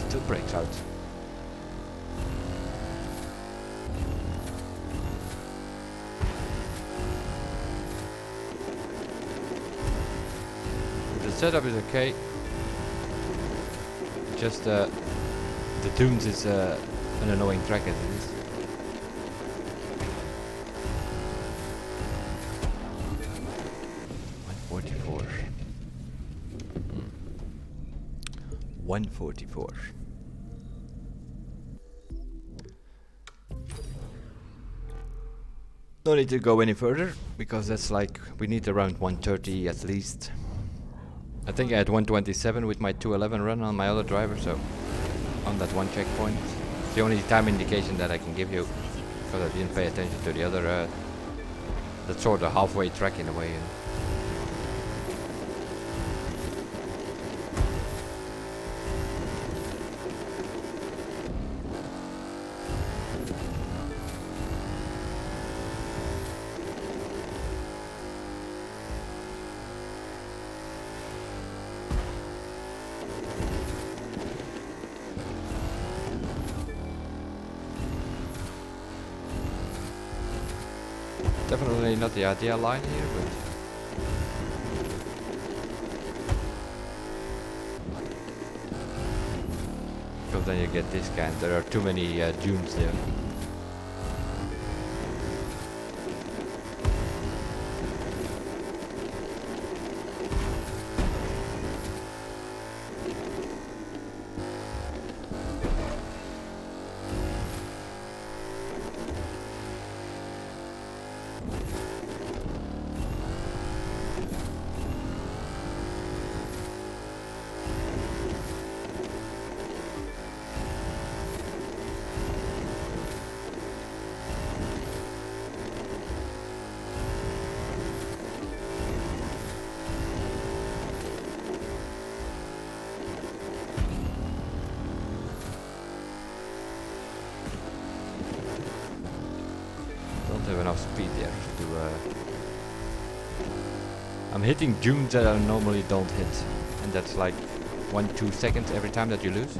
still breaks out. The setup is okay. Just the Dunes is an annoying track as it is. .144. 144. No need to go any further because that's like we need around 130 at least. I think I had 127 with my 211 run on my other driver, so on that one checkpoint. It's the only time indication that I can give you because I didn't pay attention to the other that's sort of halfway track in a way. You know. Definitely not the ideal line here, but because then you get this kind. There are too many dunes there. Don't have enough speed there to I'm hitting dunes that I normally don't hit, and that's like 1-2 seconds every time that you lose.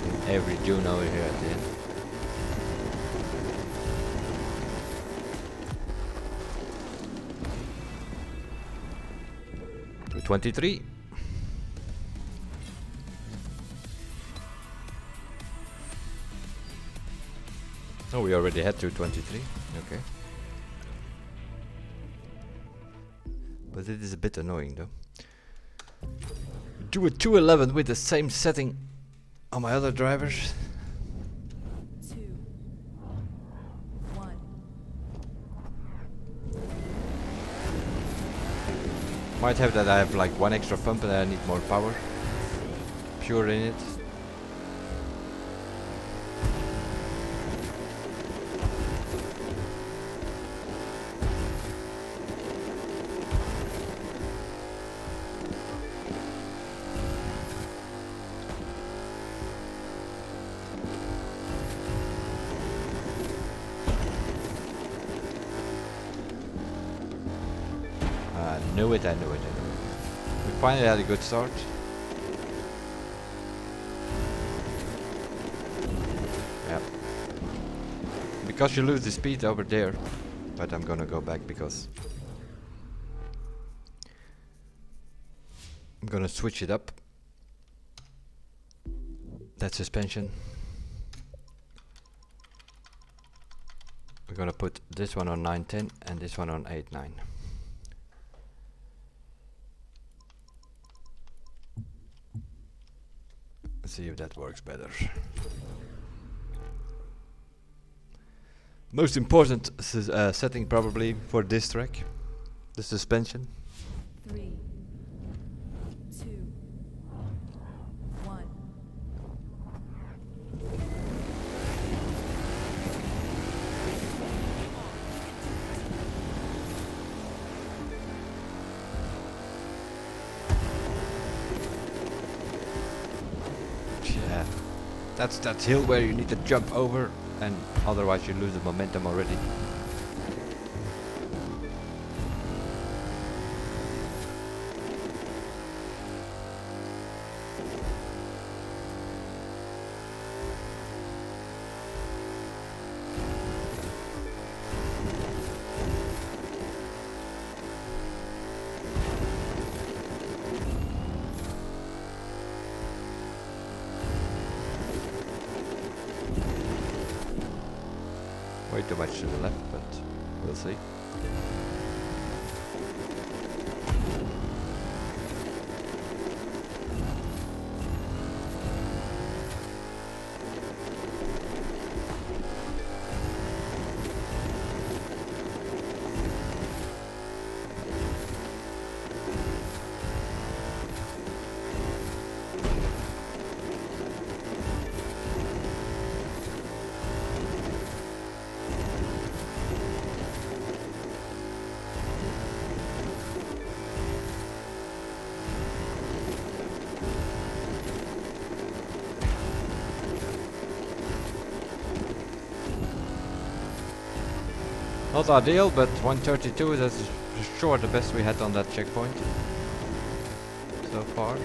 in every June over here at the end. To 23. Oh, we already had 223. Okay. But it is a bit annoying though. Do a 211 with the same setting on my other drivers. 2, 1. Might have that I have like one extra pump and I need more power. Pure in it. I knew it. We finally had a good start. Yeah. Because you lose the speed over there. But I'm gonna go back because I'm gonna switch it up. That suspension. We're gonna put this one on 910 and this one on 8.9. See if that works better. Most important setting probably for this track, the suspension. 3, 2, 1. Yeah, that's that hill where you need to jump over, and otherwise you lose the momentum already. Way too much to the left, but we'll see. Not ideal, but 132 is sure the best we had on that checkpoint so far.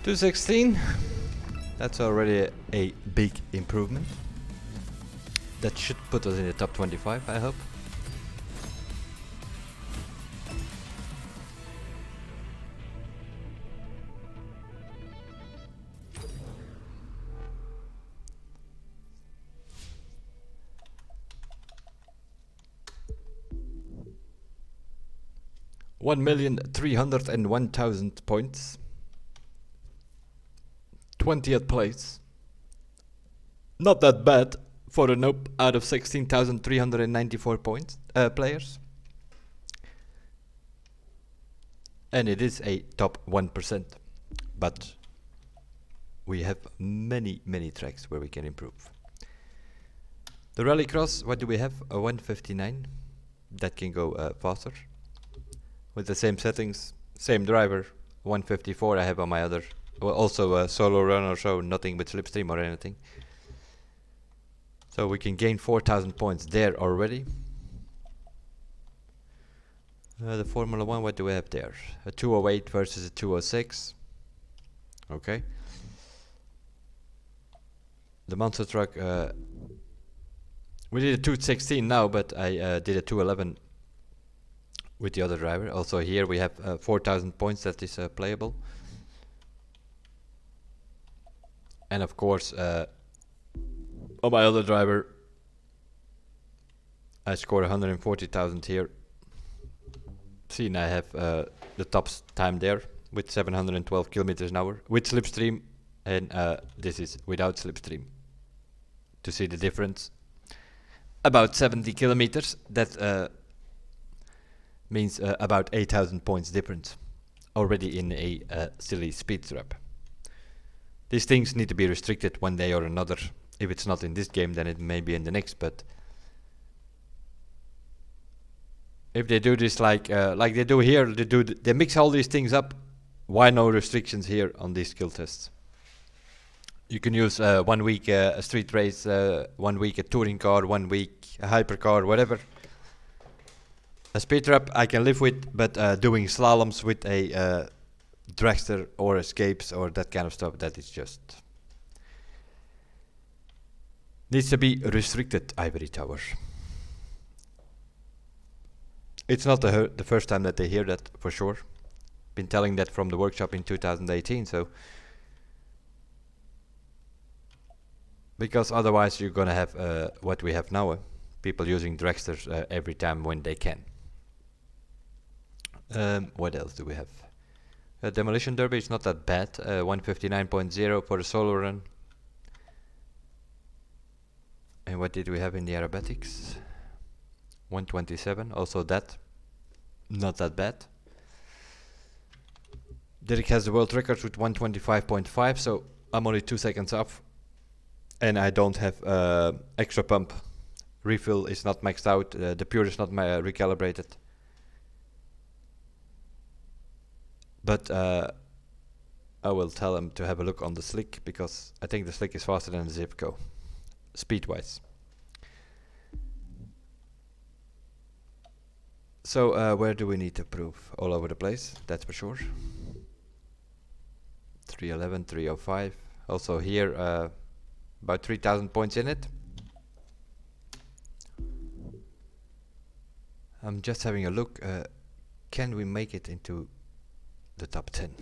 To 16. That's already a big improvement. That should put us in the top 25, I hope. $1,301,000 points. 20th place. Not that bad for a nope out of 16,394 points players. And it is a top 1%. But we have many, many tracks where we can improve. The Rallycross, what do we have? A 159. That can go faster. With the same settings, same driver. 154 I have on my other. Well, also a solo run or so, nothing with slipstream or anything. So we can gain 4,000 points there already. The Formula 1, what do we have there? A 208 versus a 206. Okay. The monster truck, we did a 216 now, but I did a 211 with the other driver. Also here we have 4,000 points that is playable. And of course, on my other driver, I scored 140,000 here. See, and I have the top time there with 712 kilometers an hour with slipstream, and this is without slipstream. To see the difference, about 70 kilometers. That means about 8,000 points difference already in a silly speed trap. These things need to be restricted one day or another. If it's not in this game, then it may be in the next. But if they do this like they do here, they mix all these things up. Why no restrictions here on these skill tests? You can use 1 week a street race, 1 week a touring car, 1 week a hypercar, whatever. A speed trap I can live with, but doing slaloms with a dragster or escapes or that kind of stuff, that is just needs to be restricted. Ivory Tower. It's not the first time that they hear that, for sure. Been telling that from the workshop in 2018, so because otherwise you're gonna have what we have now, people using dragsters every time when they can. What else do we have? Demolition Derby is not that bad. 159.0 for the solo run. And what did we have in the aerobatics? 127, also that. Not that bad. Derek has the world record with 125.5, so I'm only 2 seconds off. And I don't have extra pump. Refill is not maxed out. The pure is not recalibrated. But I will tell him to have a look on the slick, because I think the slick is faster than the Zipco, speed-wise. So where do we need to improve? All over the place, that's for sure. 311, 305. Also here, about 3,000 points in it. I'm just having a look. Can we make it into the top 10?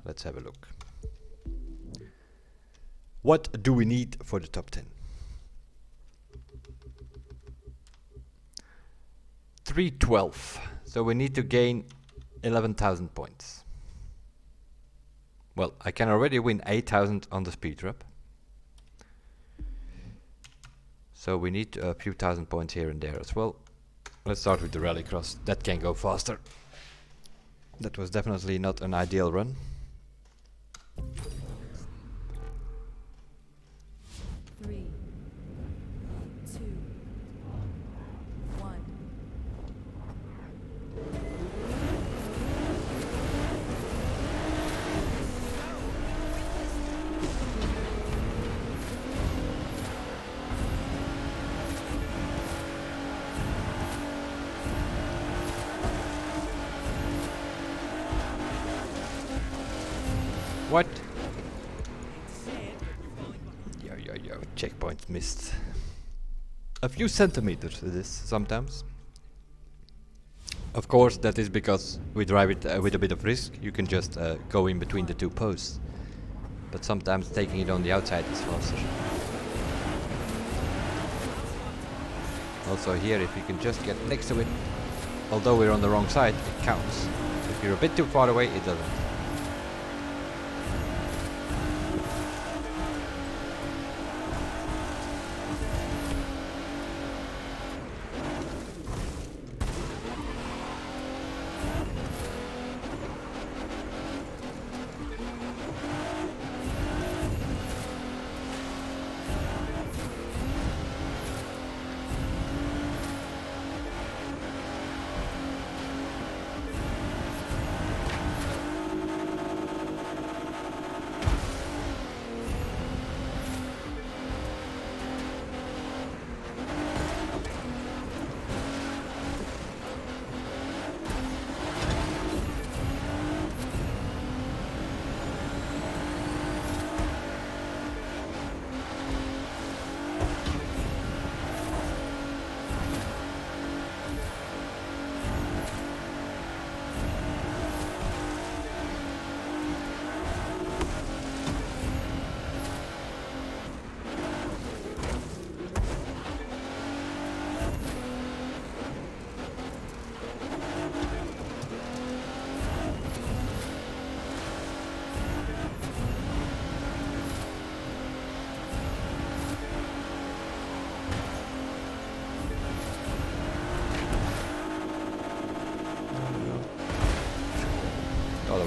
Let's have a look. What do we need for the top 10? 312. So we need to gain 11,000 points. Well, I can already win 8,000 on the speed trap. So we need a few thousand points here and there as well. Let's start with the Rallycross. That can go faster. That was definitely not an ideal run. 3, 2, 1. What? Yo, checkpoint missed. A few centimeters it is sometimes. Of course, that is because we drive it with a bit of risk. You can just go in between the two posts. But sometimes taking it on the outside is faster. Also here, if you can just get next to it, although we're on the wrong side, it counts. If you're a bit too far away, it doesn't.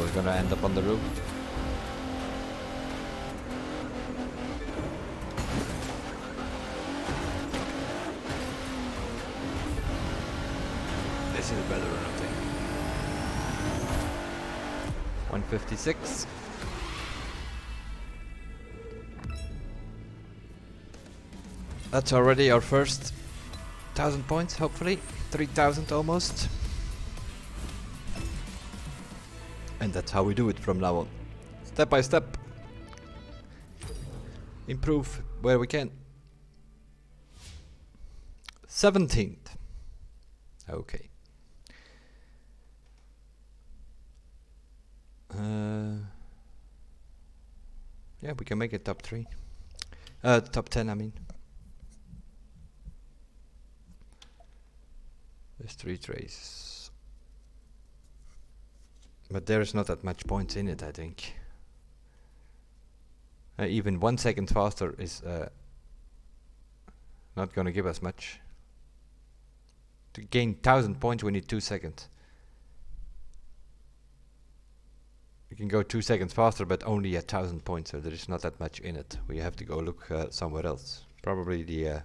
we're gonna end up on the roof. This is better than I think. 156. That's already our first 1,000 points, hopefully. 3,000 almost. And that's how we do it from now on. Step by step. Improve where we can. 17th. Okay. Yeah, we can make it top 3. Top 10, I mean. There's 3 trays. But there's not that much points in it, I think. Even 1 second faster is not gonna give us much. To gain 1,000 points we need 2 seconds. You can go 2 seconds faster but only 1,000 points, so there is not that much in it. We have to go look somewhere else. Probably the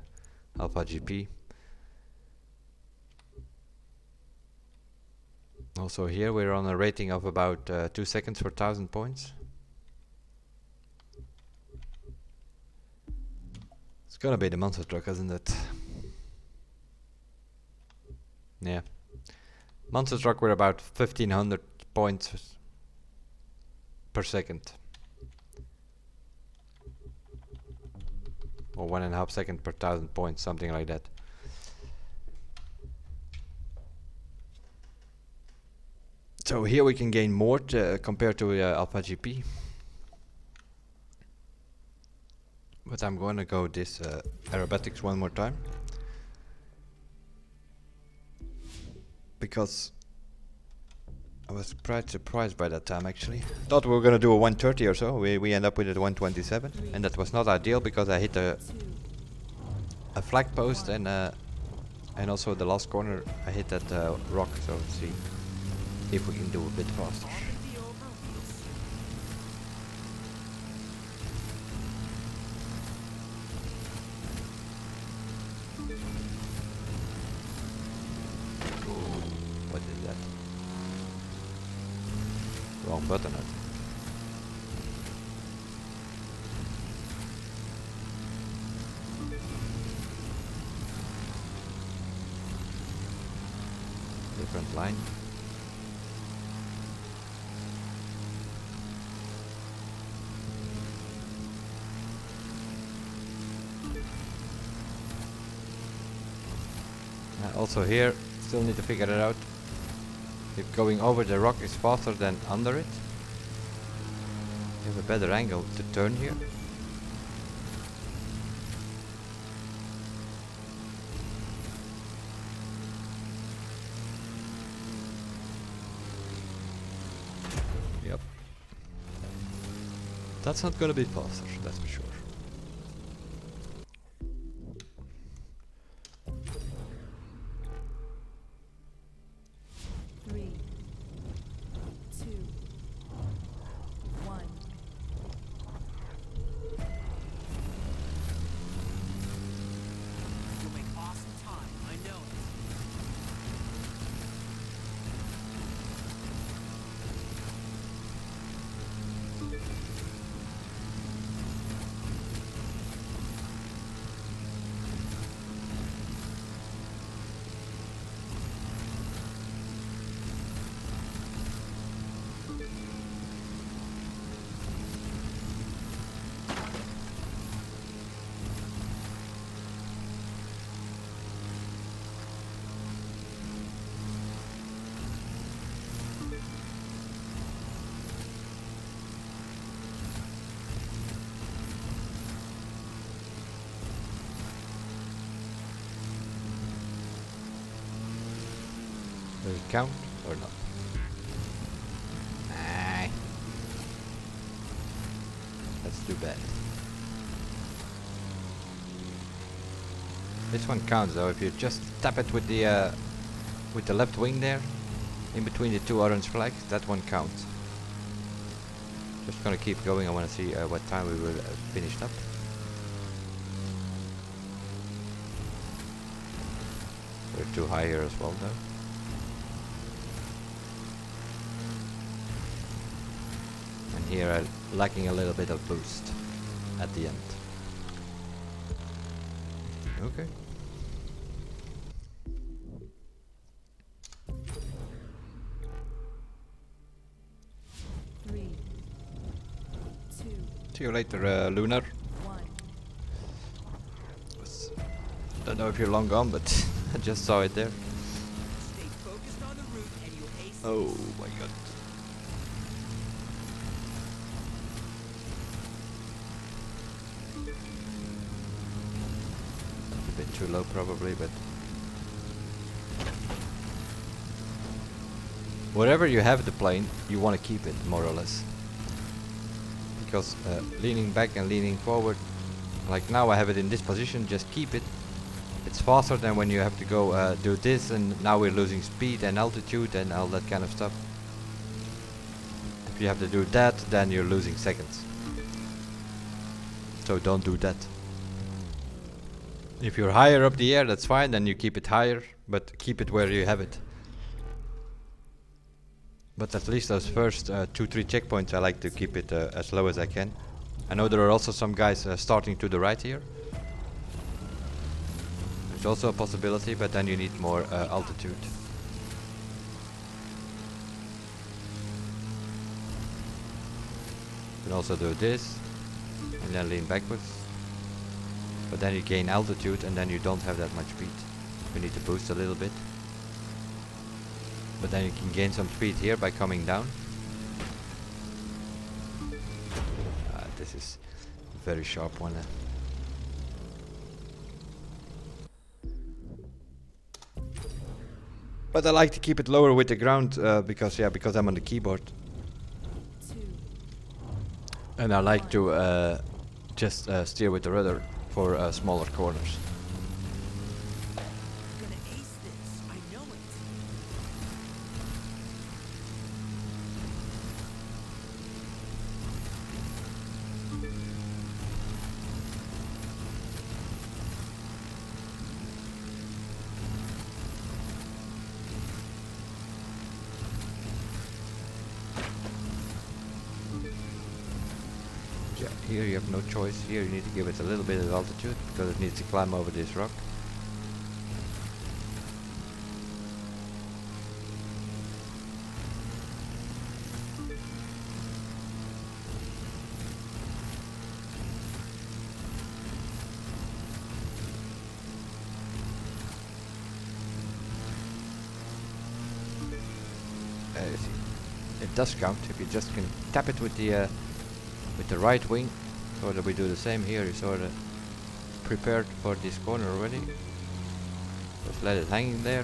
Alpha GP. Also here we're on a rating of about 2 seconds for 1,000 points. It's gonna be the monster truck, isn't it? Yeah. Monster truck we're about 1,500 points per second. Or 1.5 seconds per 1,000 points, something like that. So here we can gain more compared to Alpha GP. But I'm gonna go this aerobatics one more time. Because I was quite surprised by that time actually. Thought we were gonna do a 130 or so. We end up with a 127. And that was not ideal because I hit a flag post and also the last corner I hit that rock, so let's see if we can do a bit faster. What is that? Wrong button, I think. Different line. Also here, still need to figure it out. If going over the rock is faster than under it. You have a better angle to turn here. Yep. That's not gonna be faster, that's for sure. Does it count or not? Nah. That's too bad. This one counts though. If you just tap it with the left wing there, in between the two orange flags, that one counts. Just gonna keep going. I want to see what time we will finish up. We're too high here as well though. And here I'm lacking a little bit of boost at the end. Okay. Three, two, See you later, Lunar. one. Don't know if you're long gone, but I just saw it there. Stay focused on the route and you'll ace Oh my god. A bit too low probably, but wherever you have the plane, you want to keep it more or less. Because leaning back and leaning forward, like now I have it in this position, just keep it. It's faster than when you have to go do this, and now we're losing speed and altitude and all that kind of stuff. If you have to do that, then you're losing seconds. So don't do that. If you're higher up the air, that's fine, then you keep it higher, but keep it where you have it. But at least those first 2-3 checkpoints I like to keep it as low as I can. I know there are also some guys starting to the right here. It's also a possibility, but then you need more altitude. You can also do this and then lean backwards. But then you gain altitude and then you don't have that much speed. You need to boost a little bit. But then you can gain some speed here by coming down. This is a very sharp one. But I like to keep it lower with the ground because I'm on the keyboard. Two, And I like to just steer with the rudder for smaller corners. You're gonna ace this. I know it. Yeah, here you have no choice. Here you need to give it a little bit of altitude because it needs to climb over this rock. You see, it does count if you just can tap it with the right wing, so that we do the same here. You sort of prepared for this corner already. Just let it hanging there.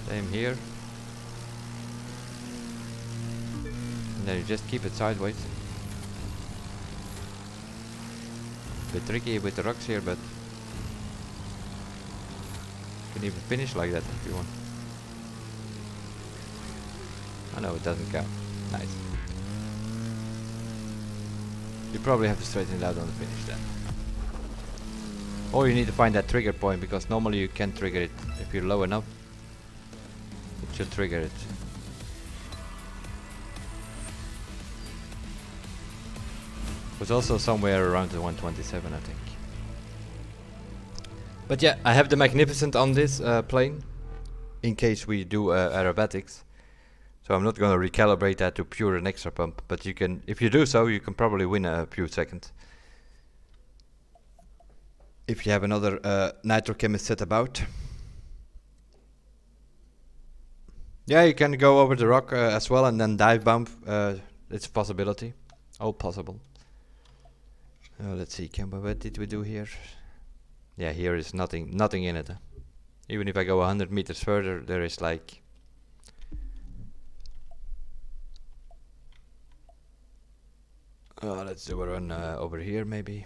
Same here. And then you just keep it sideways. Bit tricky with the rocks here, but you can even finish like that if you want. Oh no, it doesn't count. Nice. You probably have to straighten it out on the finish then. Or you need to find that trigger point, because normally you can trigger it if you're low enough. It should trigger it. It was also somewhere around the 127, I think. But yeah, I have the Magnificent on this plane, in case we do aerobatics. So I'm not going to recalibrate that to pure and extra pump, but you can, if you do so, you can probably win a few seconds. If you have another nitrochemist set about. Yeah, you can go over the rock as well and then dive bomb. It's a possibility. All possible. Let's see, what did we do here? Yeah, here is nothing in it. Even if I go 100 meters further, there is like... let's do a run over here maybe.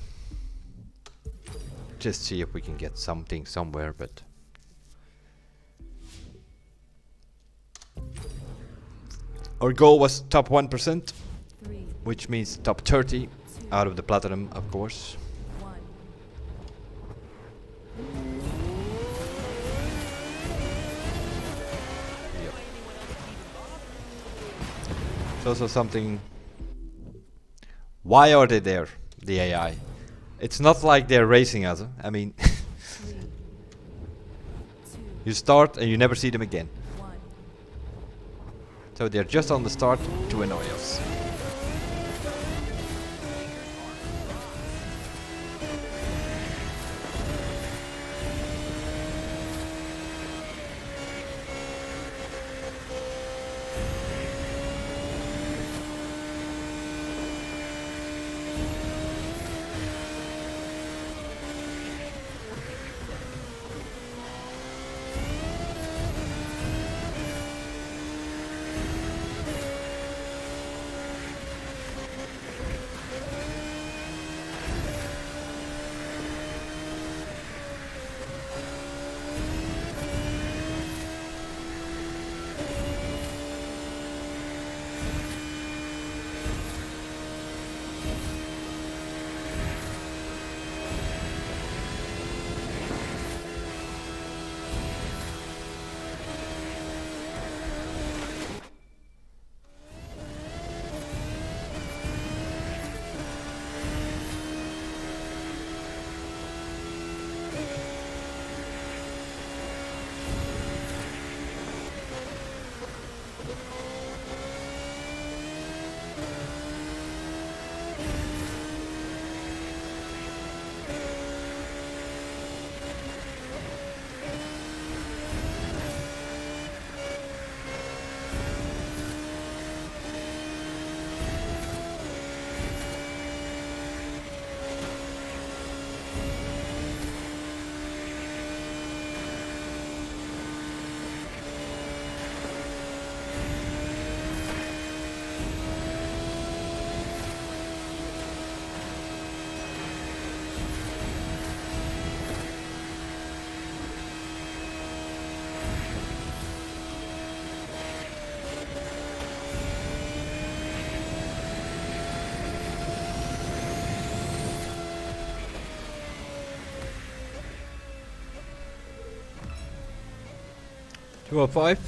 Just see if we can get something somewhere, but Our goal was top 1%, 3, which means top 30 out of the platinum, of course. 1. Yep. It's also something. Why are they there, the AI? It's not like they're racing us. I mean, 3, 2, you start and you never see them again. 1. So they're just on the start to annoy us. Two 205.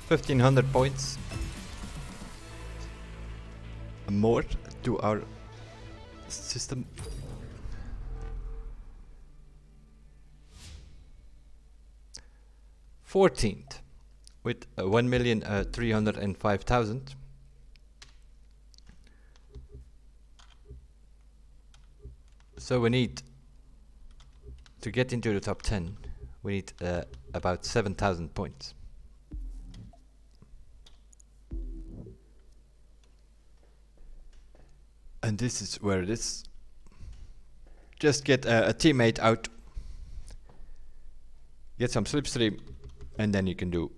1,500 points. More to our system. Fourteenth with 1,305,000. So we need to get into the top 10. We need about 7,000 points. And this is where it is. Just get a teammate out, get some slipstream, and then you can do,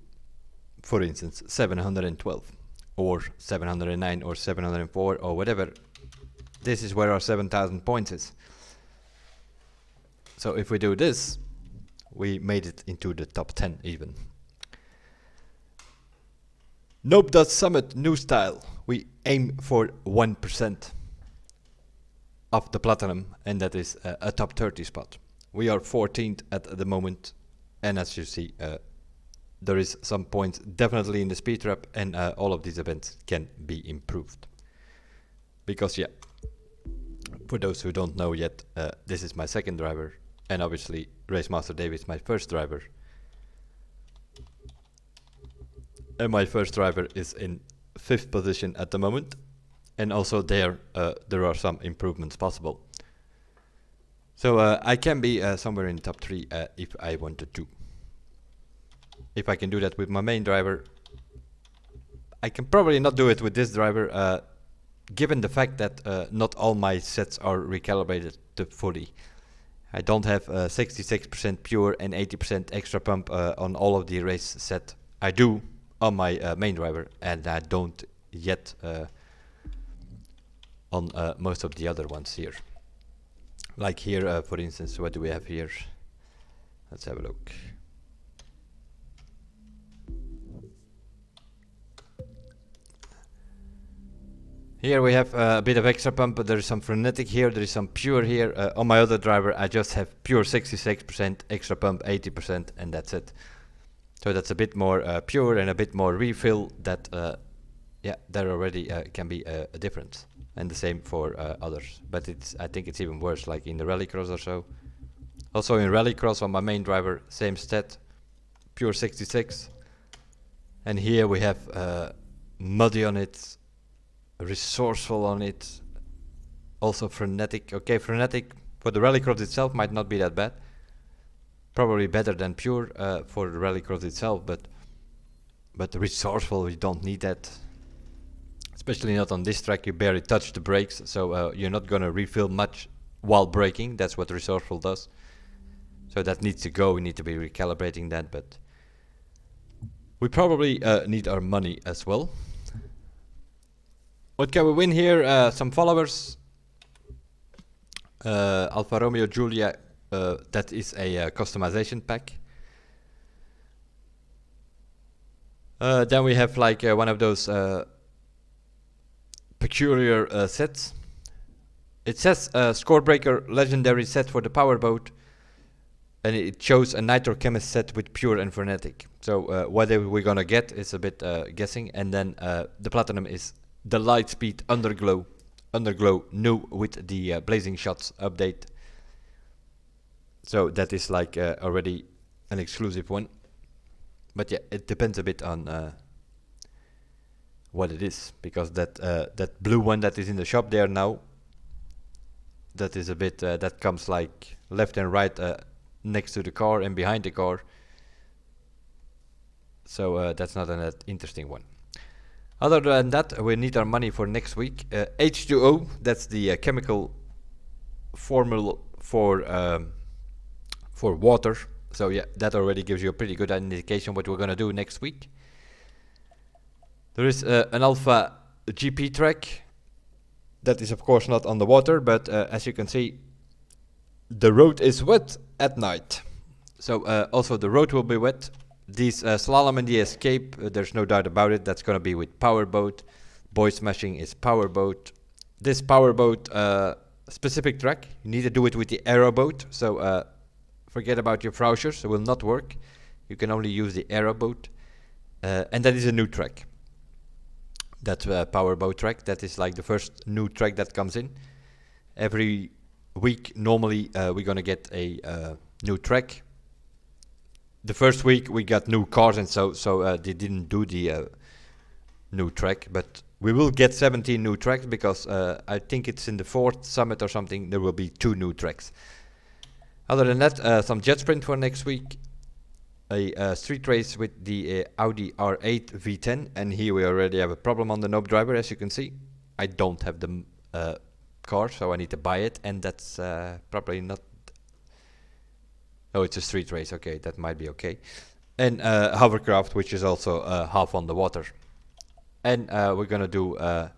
for instance, 712 or 709 or 704 or whatever. This is where our 7,000 points is. So if we do this, we made it into the top 10 even. Nope.summit new style. We aim for 1% of the platinum, and that is a top 30 spot. We are 14th at the moment, and as you see, there is some points definitely in the speed trap, and all of these events can be improved. Because yeah, for those who don't know yet, this is my second driver, and obviously Racemaster Dave is my first driver. And my first driver is in 5th position at the moment. And also there are some improvements possible. So I can be somewhere in the top 3 if I wanted to. If I can do that with my main driver. I can probably not do it with this driver, given the fact that not all my sets are recalibrated to fully. I don't have 66% pure and 80% extra pump on all of the race set. I do on my main driver, and I don't yet on most of the other ones here. Like here, for instance, what do we have here? Let's have a look. Here we have a bit of extra pump, but there is some frenetic here, there is some pure here. On my other driver I just have pure 66%, extra pump 80%, and that's it. So that's a bit more pure and a bit more refill. That yeah, there already can be a difference. And the same for others. But I think it's even worse, like in the rallycross or so. Also in rallycross on my main driver, same stat, pure 66. And here we have muddy on it, resourceful on it, also frenetic. Okay, frenetic for the rallycross itself might not be that bad. Probably better than pure for the rallycross itself, but resourceful, you don't need that. Especially not on this track, you barely touch the brakes, so you're not gonna refill much while braking. That's what resourceful does. So that needs to go, we need to be recalibrating that, but we probably need our money as well. What can we win here? Some followers. Alfa Romeo Giulia, that is a customization pack. Then we have like one of those peculiar sets. It says Scorebreaker legendary set for the powerboat, and it shows a nitrochemist set with pure and frenetic. So what we're gonna get is a bit guessing, and then the platinum is the Lightspeed Underglow new with the Blazing Shots update. So that is like already an exclusive one, but yeah, it depends a bit on what it is, because that blue one that is in the shop there now, that is a bit that comes like left and right next to the car and behind the car. So that's not an interesting one. Other than that, we need our money for next week. H2O, that's the chemical formula for water. So yeah, that already gives you a pretty good indication what we're gonna do next week. There is an Alpha GP track. That is of course not on the water, but as you can see, the road is wet at night. So also the road will be wet. These slalom and the escape, there's no doubt about it, that's gonna be with powerboat. Boy smashing is powerboat. This powerboat specific track, you need to do it with the aeroboat. So forget about your Frauschers, it will not work. You can only use the aeroboat. And that is a new track. That powerboat track, that is like the first new track that comes in. Every week normally we're gonna get a new track. The first week we got new cars, and so they didn't do the new track, but we will get 17 new tracks, because I think it's in the 4th summit or something, there will be 2 new tracks. Other than that, some jet sprint for next week, a street race with the Audi R8 V10, and here we already have a problem on the Nope driver, as you can see. I don't have the car, so I need to buy it, and that's probably not. Oh, it's a street race, okay, that might be okay. And hovercraft, which is also half on the water. And we're gonna do a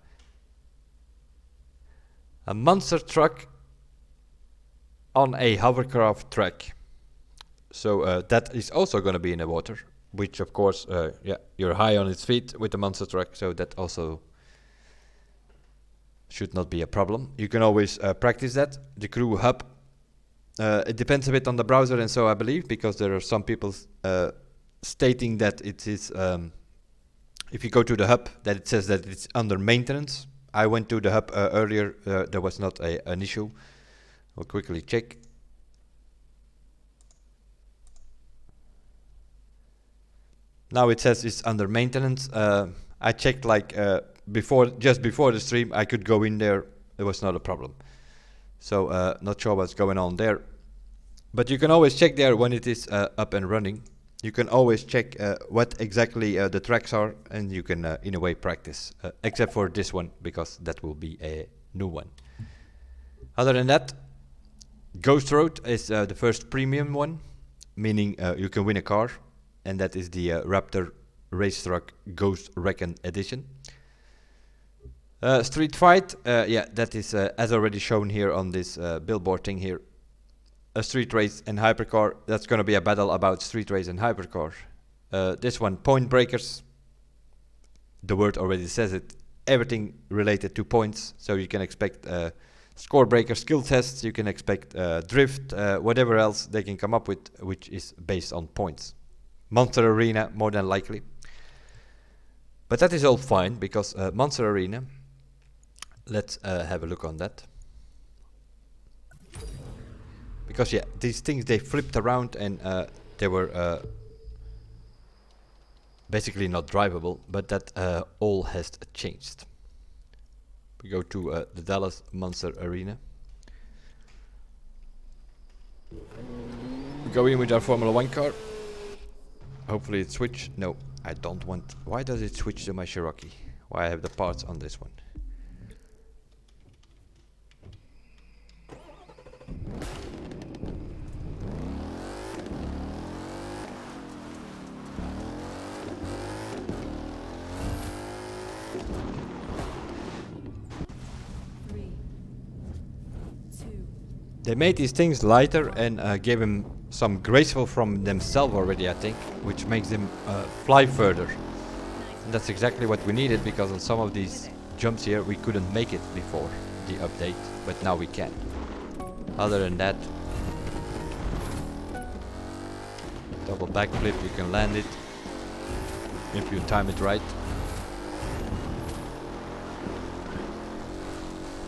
monster truck on a hovercraft track. So that is also gonna be in the water, which of course, yeah, you're high on its feet with the monster truck, so that also should not be a problem. You can always practice that. The crew hub. It depends a bit on the browser, and so I believe, because there are some people stating that it is, if you go to the hub, that it says that it's under maintenance. I went to the hub earlier, there was not an issue. I'll quickly check. Now it says it's under maintenance. I checked like just before the stream, I could go in there, it was not a problem. So not sure what's going on there, but you can always check there when it is up and running. You can always check what exactly the tracks are, and you can in a way practice, except for this one, because that will be a new one. Other than that, Ghost Road is the first premium one, meaning you can win a car, and that is the Raptor Race Truck Ghost Recon Edition. Street Fight, yeah, that is as already shown here on this billboard thing here. A street race and hypercar, that's gonna be a battle about street race and hypercar. This one, Point Breakers, the word already says it, everything related to points. So you can expect score breaker skill tests, you can expect drift, whatever else they can come up with, which is based on points. Monster Arena, more than likely. But that is all fine, because Monster Arena, let's have a look on that. Because yeah, these things, they flipped around and they were basically not drivable, but that all has changed. We go to the Dallas Monster Arena. We go in with our Formula 1 car. Hopefully it switch. No, I don't want. Why does it switch to my Cherokee? Why I have the parts on this one? They made these things lighter and gave him some graceful from themselves already, I think, which makes them fly further. And that's exactly what we needed, because on some of these jumps here we couldn't make it before the update, but now we can. Other than that, double backflip, you can land it if you time it right.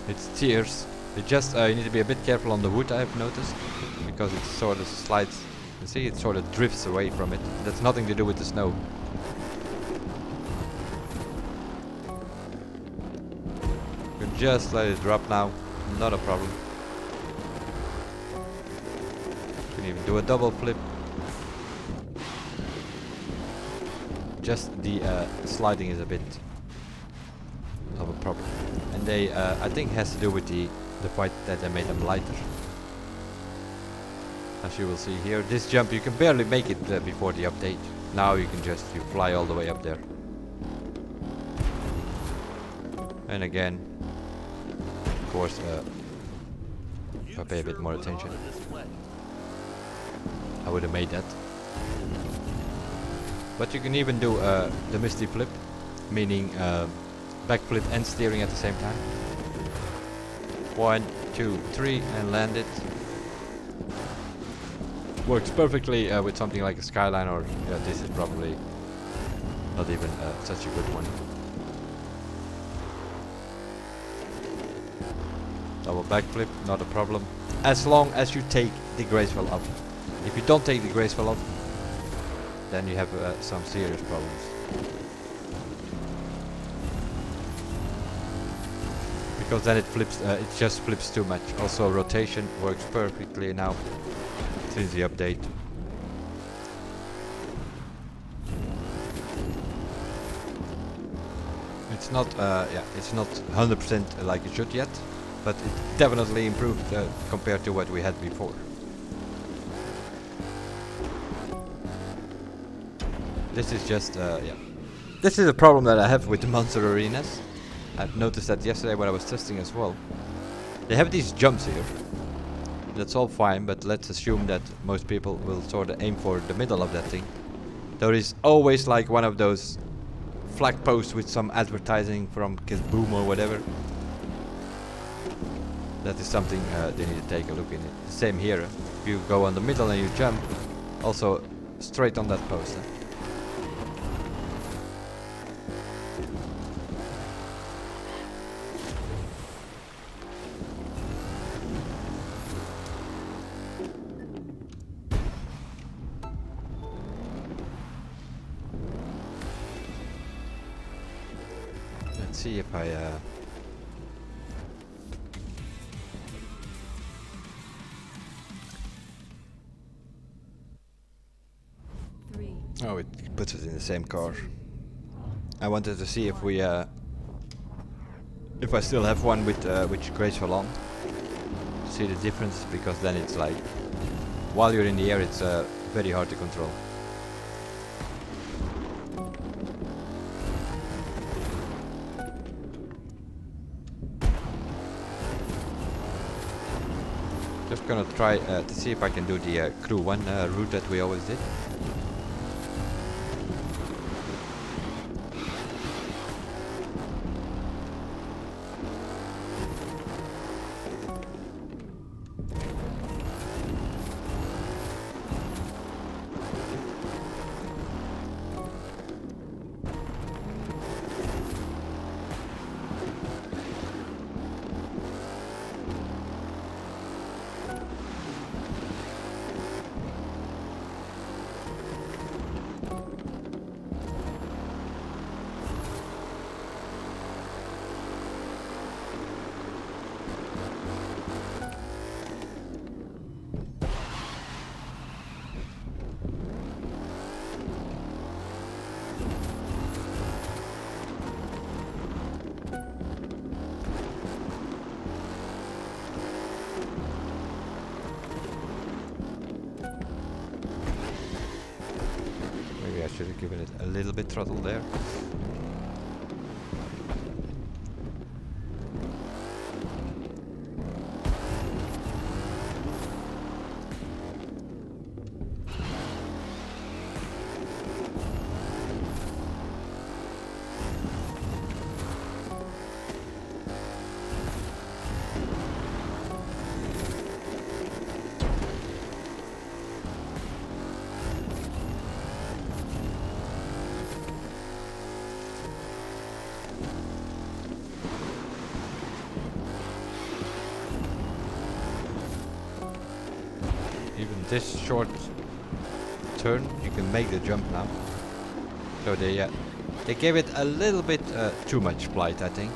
It's tears. It just you need to be a bit careful on the wood, I have noticed, because it sort of slides. You see, it sort of drifts away from it. That's nothing to do with the snow. You can just let it drop now, not a problem. You can even do a double flip. Just the sliding is a bit of a problem, and they I think has to do with the fact that they made them lighter. As you will see here, this jump you can barely make it before the update. Now you can just fly all the way up there. And again, of course, if I pay a bit more attention, I would have made that. But you can even do the Misty Flip, meaning backflip and steering at the same time. 1, 2, 3 and land it. Works perfectly with something like a Skyline, or this is probably not even such a good one. Double backflip, not a problem, as long as you take the graceful off. If you don't take the graceful off, then you have some serious problems. Because then it flips, it just flips too much. Also rotation works perfectly now since the update. It's not, it's not 100% like it should yet, but it definitely improved compared to what we had before. This is just, this is a problem that I have with the Monster Arenas. I've noticed that yesterday when I was testing as well. They have these jumps here. That's all fine, but let's assume that most people will sort of aim for the middle of that thing. There is always like one of those flag posts with some advertising from Boom or whatever. That is something they need to take a look in it. Same here. If you go on the middle and you jump, also straight on that post. Let's see if I oh, it puts it in the same car. I wanted to see if we if I still have one with graceful on. See the difference, because then it's like while you're in the air, it's very hard to control. Just gonna try to see if I can do the Crew 1 route that we always did. a little bit throttle there. Even this short turn, you can make the jump now. So they gave it a little bit too much flight, I think.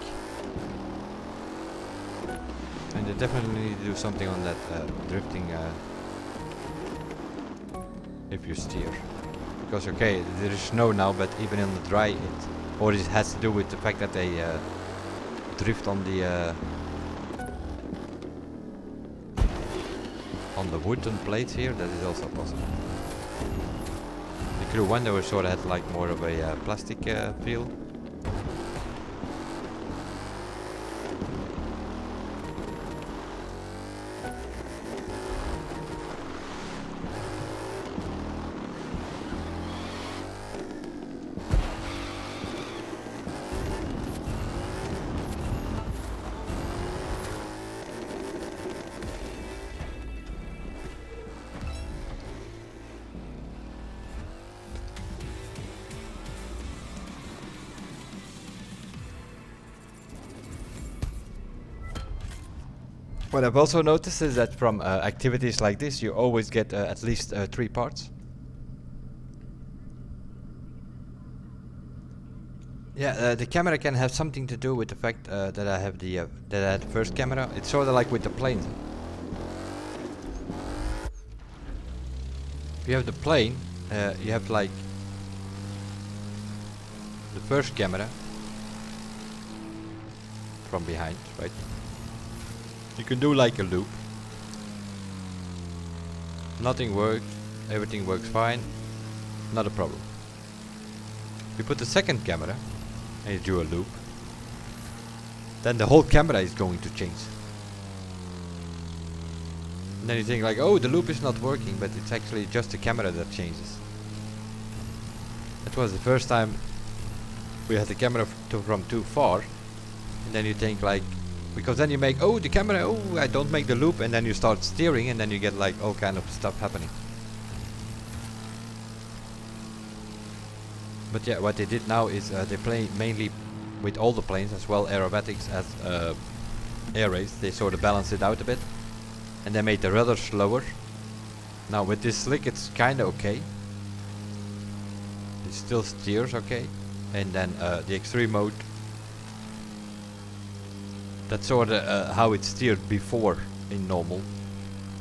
And they definitely need to do something on that drifting if you steer. Because okay, there is snow now, but even in the dry, it has to do with the fact that they drift on the wooden plates here. That is also possible. The Crew 1 they were sort of had like more of a plastic feel. What I've also noticed is that from activities like this, you always get at least 3 parts. Yeah, the camera can have something to do with the fact that I have the first camera. It's sort of like with the planes. If you have the plane, you have like the first camera from behind, right? You can do like a loop. Nothing works, everything works fine, not a problem. You put the second camera and you do a loop, then the whole camera is going to change. And then you think like, oh, the loop is not working, but it's actually just the camera that changes. That was the first time we had the camera from too far, and then you think like, because then you make, oh, the camera, oh, I don't make the loop, and then you start steering, and then you get like all kind of stuff happening. But yeah, what they did now is they play mainly with all the planes as well, aerobatics as air race. They sort of balanced it out a bit, and they made the rudder slower. Now with this slick, it's kind of okay. It still steers okay, and then the extreme mode. That's sort of how it steered before in normal,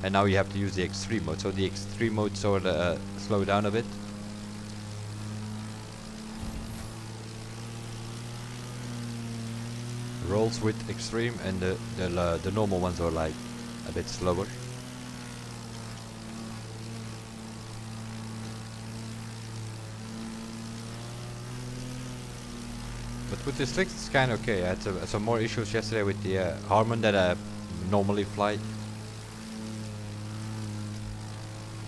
and now you have to use the extreme mode. So the extreme mode sort of slow down a bit. Rolls with extreme, and the normal ones are like a bit slower. But with the slicks it's kind of okay. I had some more issues yesterday with the Harman that I normally fly.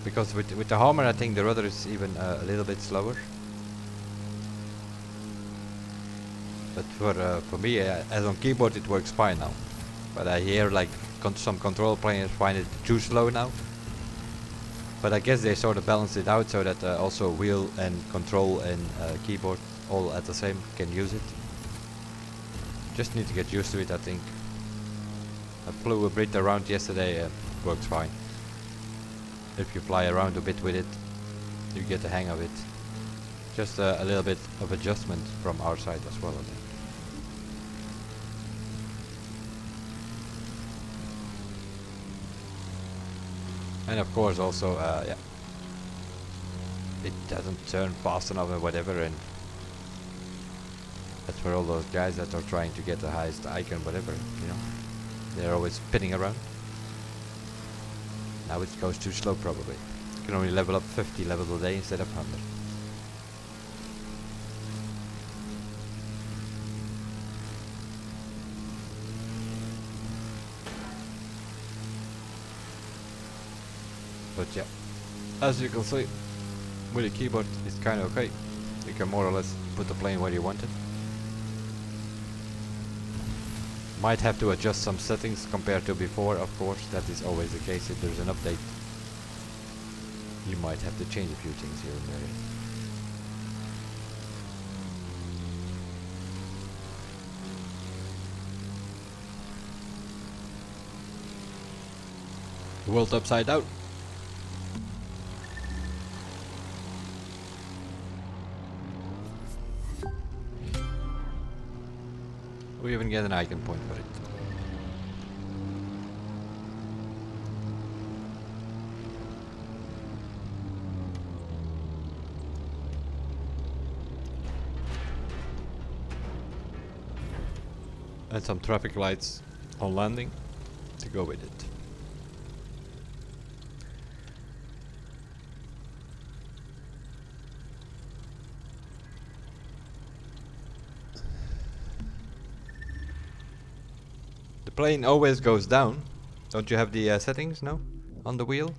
Because with the Harman I think the rudder is even a little bit slower. But for me, as on keyboard it works fine now. But I hear like some control players find it too slow now. But I guess they sort of balance it out so that also wheel and control and keyboard all at the same can use it. Just need to get used to it, I think. I flew a bit around yesterday, it works fine. If you fly around a bit with it, you get the hang of it. Just a little bit of adjustment from our side as well, I think. And of course also, yeah, it doesn't turn fast enough or whatever, and that's for all those guys that are trying to get the highest icon, whatever, you know. They're always spinning around. Now it goes too slow probably. You can only level up 50 levels a day instead of 100. But yeah, as you can see, with the keyboard it's kind of okay. You can more or less put the plane where you want it. Might have to adjust some settings compared to before, of course. That is always the case if there's an update. You might have to change a few things here and there. The world upside down. We even get an icon point for it. And some traffic lights on landing to go with it. The plane always goes down. Don't you have the settings now on the wheel?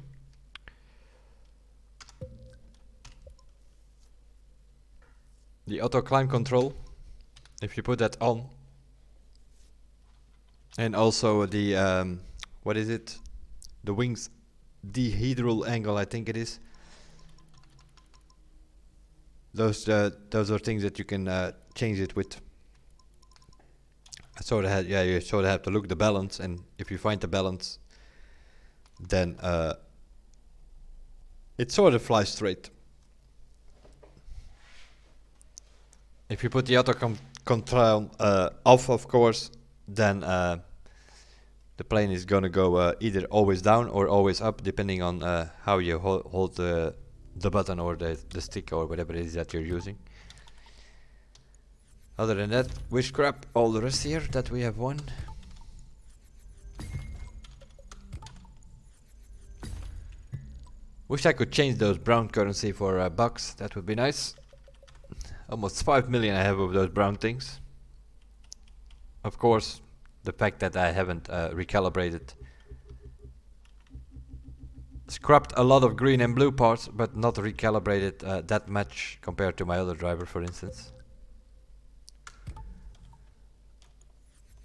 The auto climb control, if you put that on, and also the what is it? The wings dihedral angle, I think it is. Those are things that you can change it with. Sort of you sort of have to look the balance, and if you find the balance, then it sort of flies straight. If you put the auto control off, of course, then the plane is gonna go either always down or always up, depending on how you hold the button or the stick or whatever it is that you're using. Other than that, we scrap all the rest here that we have won. Wish I could change those brown currency for bucks, that would be nice. Almost 5 million I have of those brown things. Of course, the fact that I haven't recalibrated. Scrapped a lot of green and blue parts, but not recalibrated that much compared to my other driver, for instance.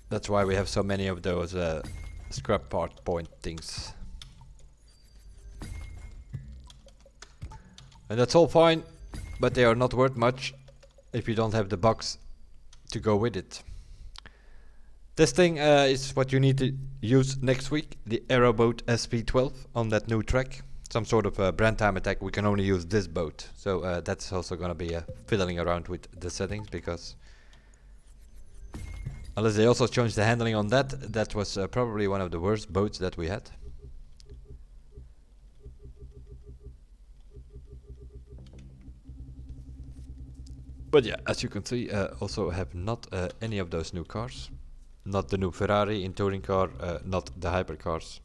That's why we have so many of those scrap part point things. And that's all fine, but they are not worth much if you don't have the box to go with it. This thing is what you need to use next week, the Aeroboat SP12 on that new track. Some sort of brand time attack, we can only use this boat. So that's also going to be fiddling around with the settings, because unless they also changed the handling on that, that was probably one of the worst boats that we had. But yeah, as you can see, also have not any of those new cars. Not the new Ferrari in touring car, not the hypercars.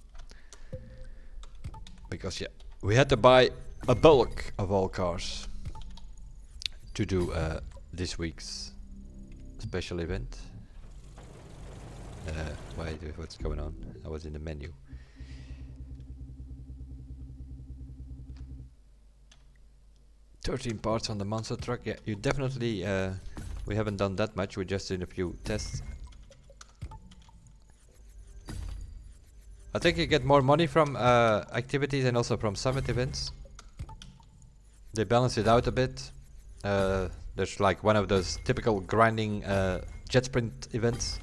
Because yeah, we had to buy a bulk of all cars to do this week's special event. What's going on? I was in the menu. $13 parts on the monster truck. Yeah, you definitely. We haven't done that much. We just did a few tests. I think you get more money from activities and also from summit events. They balance it out a bit. There's like one of those typical grinding jet sprint events.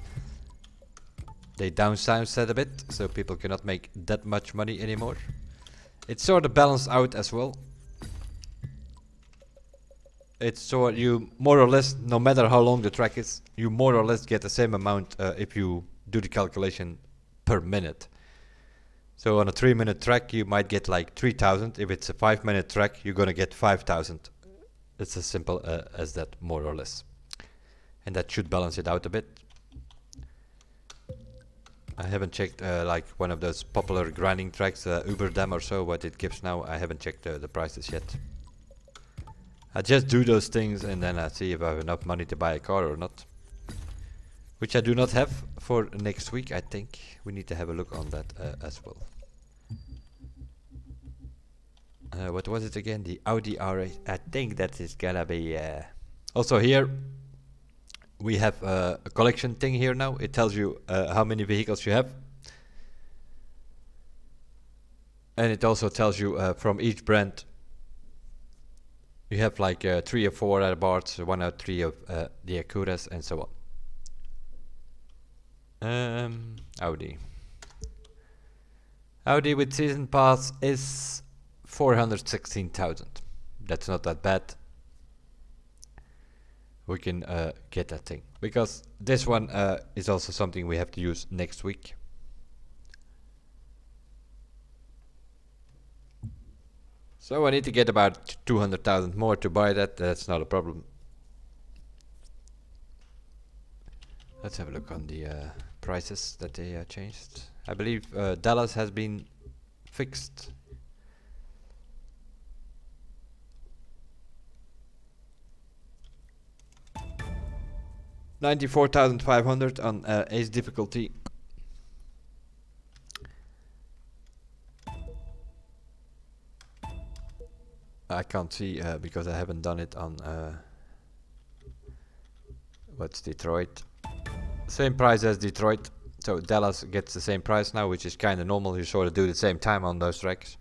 They downsize it a bit, so people cannot make that much money anymore. It's sort of balanced out as well. It's so you more or less, no matter how long the track is, you more or less get the same amount if you do the calculation per minute. So on a 3-minute track you might get like 3,000. If it's a 5-minute track, you're gonna get 5,000. It's as simple as that, more or less. And that should balance it out a bit. I haven't checked like one of those popular grinding tracks, Uberdam or so, what it gives now. I haven't checked the prices yet. I just do those things and then I see if I have enough money to buy a car or not. Which I do not have for next week, I think. We need to have a look on that as well. What was it again? The Audi R8. I think that is gonna be. Also here, we have a collection thing here now. It tells you how many vehicles you have. And it also tells you from each brand. You have like 3 or 4 Abarths, 1 or 3 of the Acuras, and so on. Audi. Audi with season pass is 416,000. That's not that bad. We can get that thing, because this one is also something we have to use next week. So I need to get about 200,000 more to buy that. That's not a problem. Let's have a look on the prices that they changed. I believe Dallas has been fixed. $94,500 on Ace difficulty. I can't see because I haven't done it on what's Detroit. Same price as Detroit, so Dallas gets the same price now, which is kind of normal. You sort of do the same time on those tracks.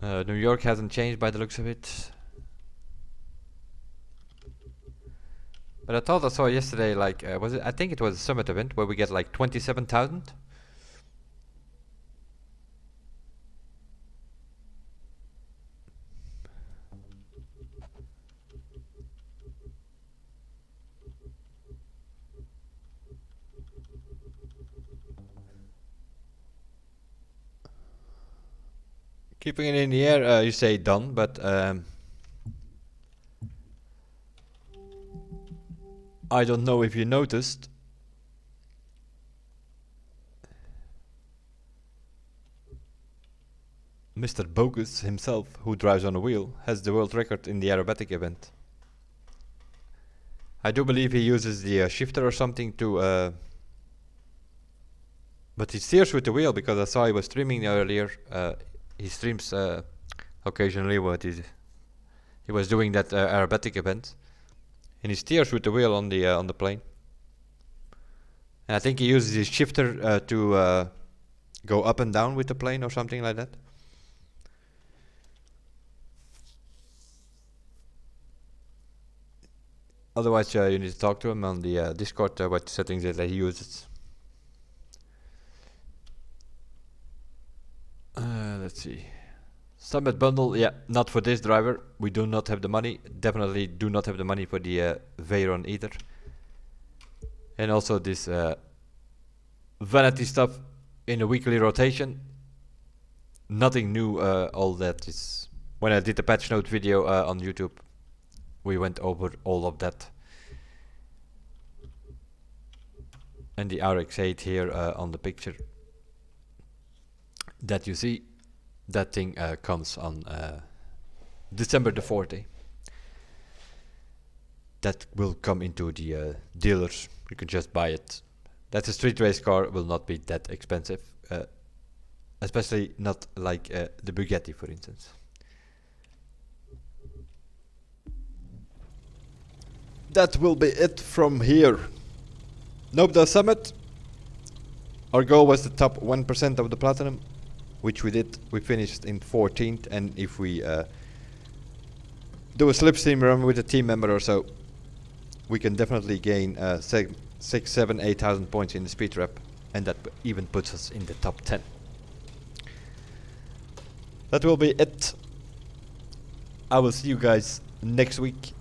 New York hasn't changed by the looks of it. But I thought I saw yesterday, like, was it? I think it was a summit event where we get like 27,000. Keeping it in the air, you say done, but I don't know if you noticed. Mr. Bogus himself, who drives on a wheel, has the world record in the aerobatic event. I do believe he uses the shifter or something to... but he steers with the wheel, because I saw he was streaming earlier. He streams occasionally what he was doing that aerobatic event. And he steers with the wheel on the plane. And I think he uses his shifter to go up and down with the plane or something like that. Otherwise, you need to talk to him on the Discord what settings that he uses. Let's see. Summit bundle, yeah, not for this driver. We do not have the money. Definitely do not have the money for the Veyron either. And also this vanity stuff in a weekly rotation. Nothing new. All that is. When I did the patch note video on YouTube, we went over all of that. And the RX-8 here on the picture that you see, that thing comes on December the 4th. That will come into the dealers. You can just buy it. That's a street race car, will not be that expensive. Especially not like the Bugatti, for instance. That will be it from here. Nobda Summit. Our goal was the top 1% of the platinum, which we did. We finished in 14th, and if we do a slipstream run with a team member or so, we can definitely gain 6, 7, 8,000 points in the speed trap, and that even puts us in the top 10. That will be it. I will see you guys next week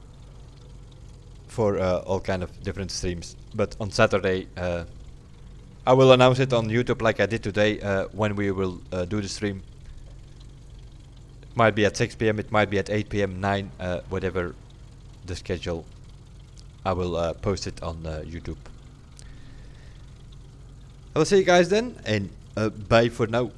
for all kind of different streams, but on Saturday I will announce it on YouTube like I did today when we will do the stream. It might be at 6 PM, it might be at 8 PM, 9, whatever the schedule. I will post it on YouTube. I will see you guys then, and bye for now.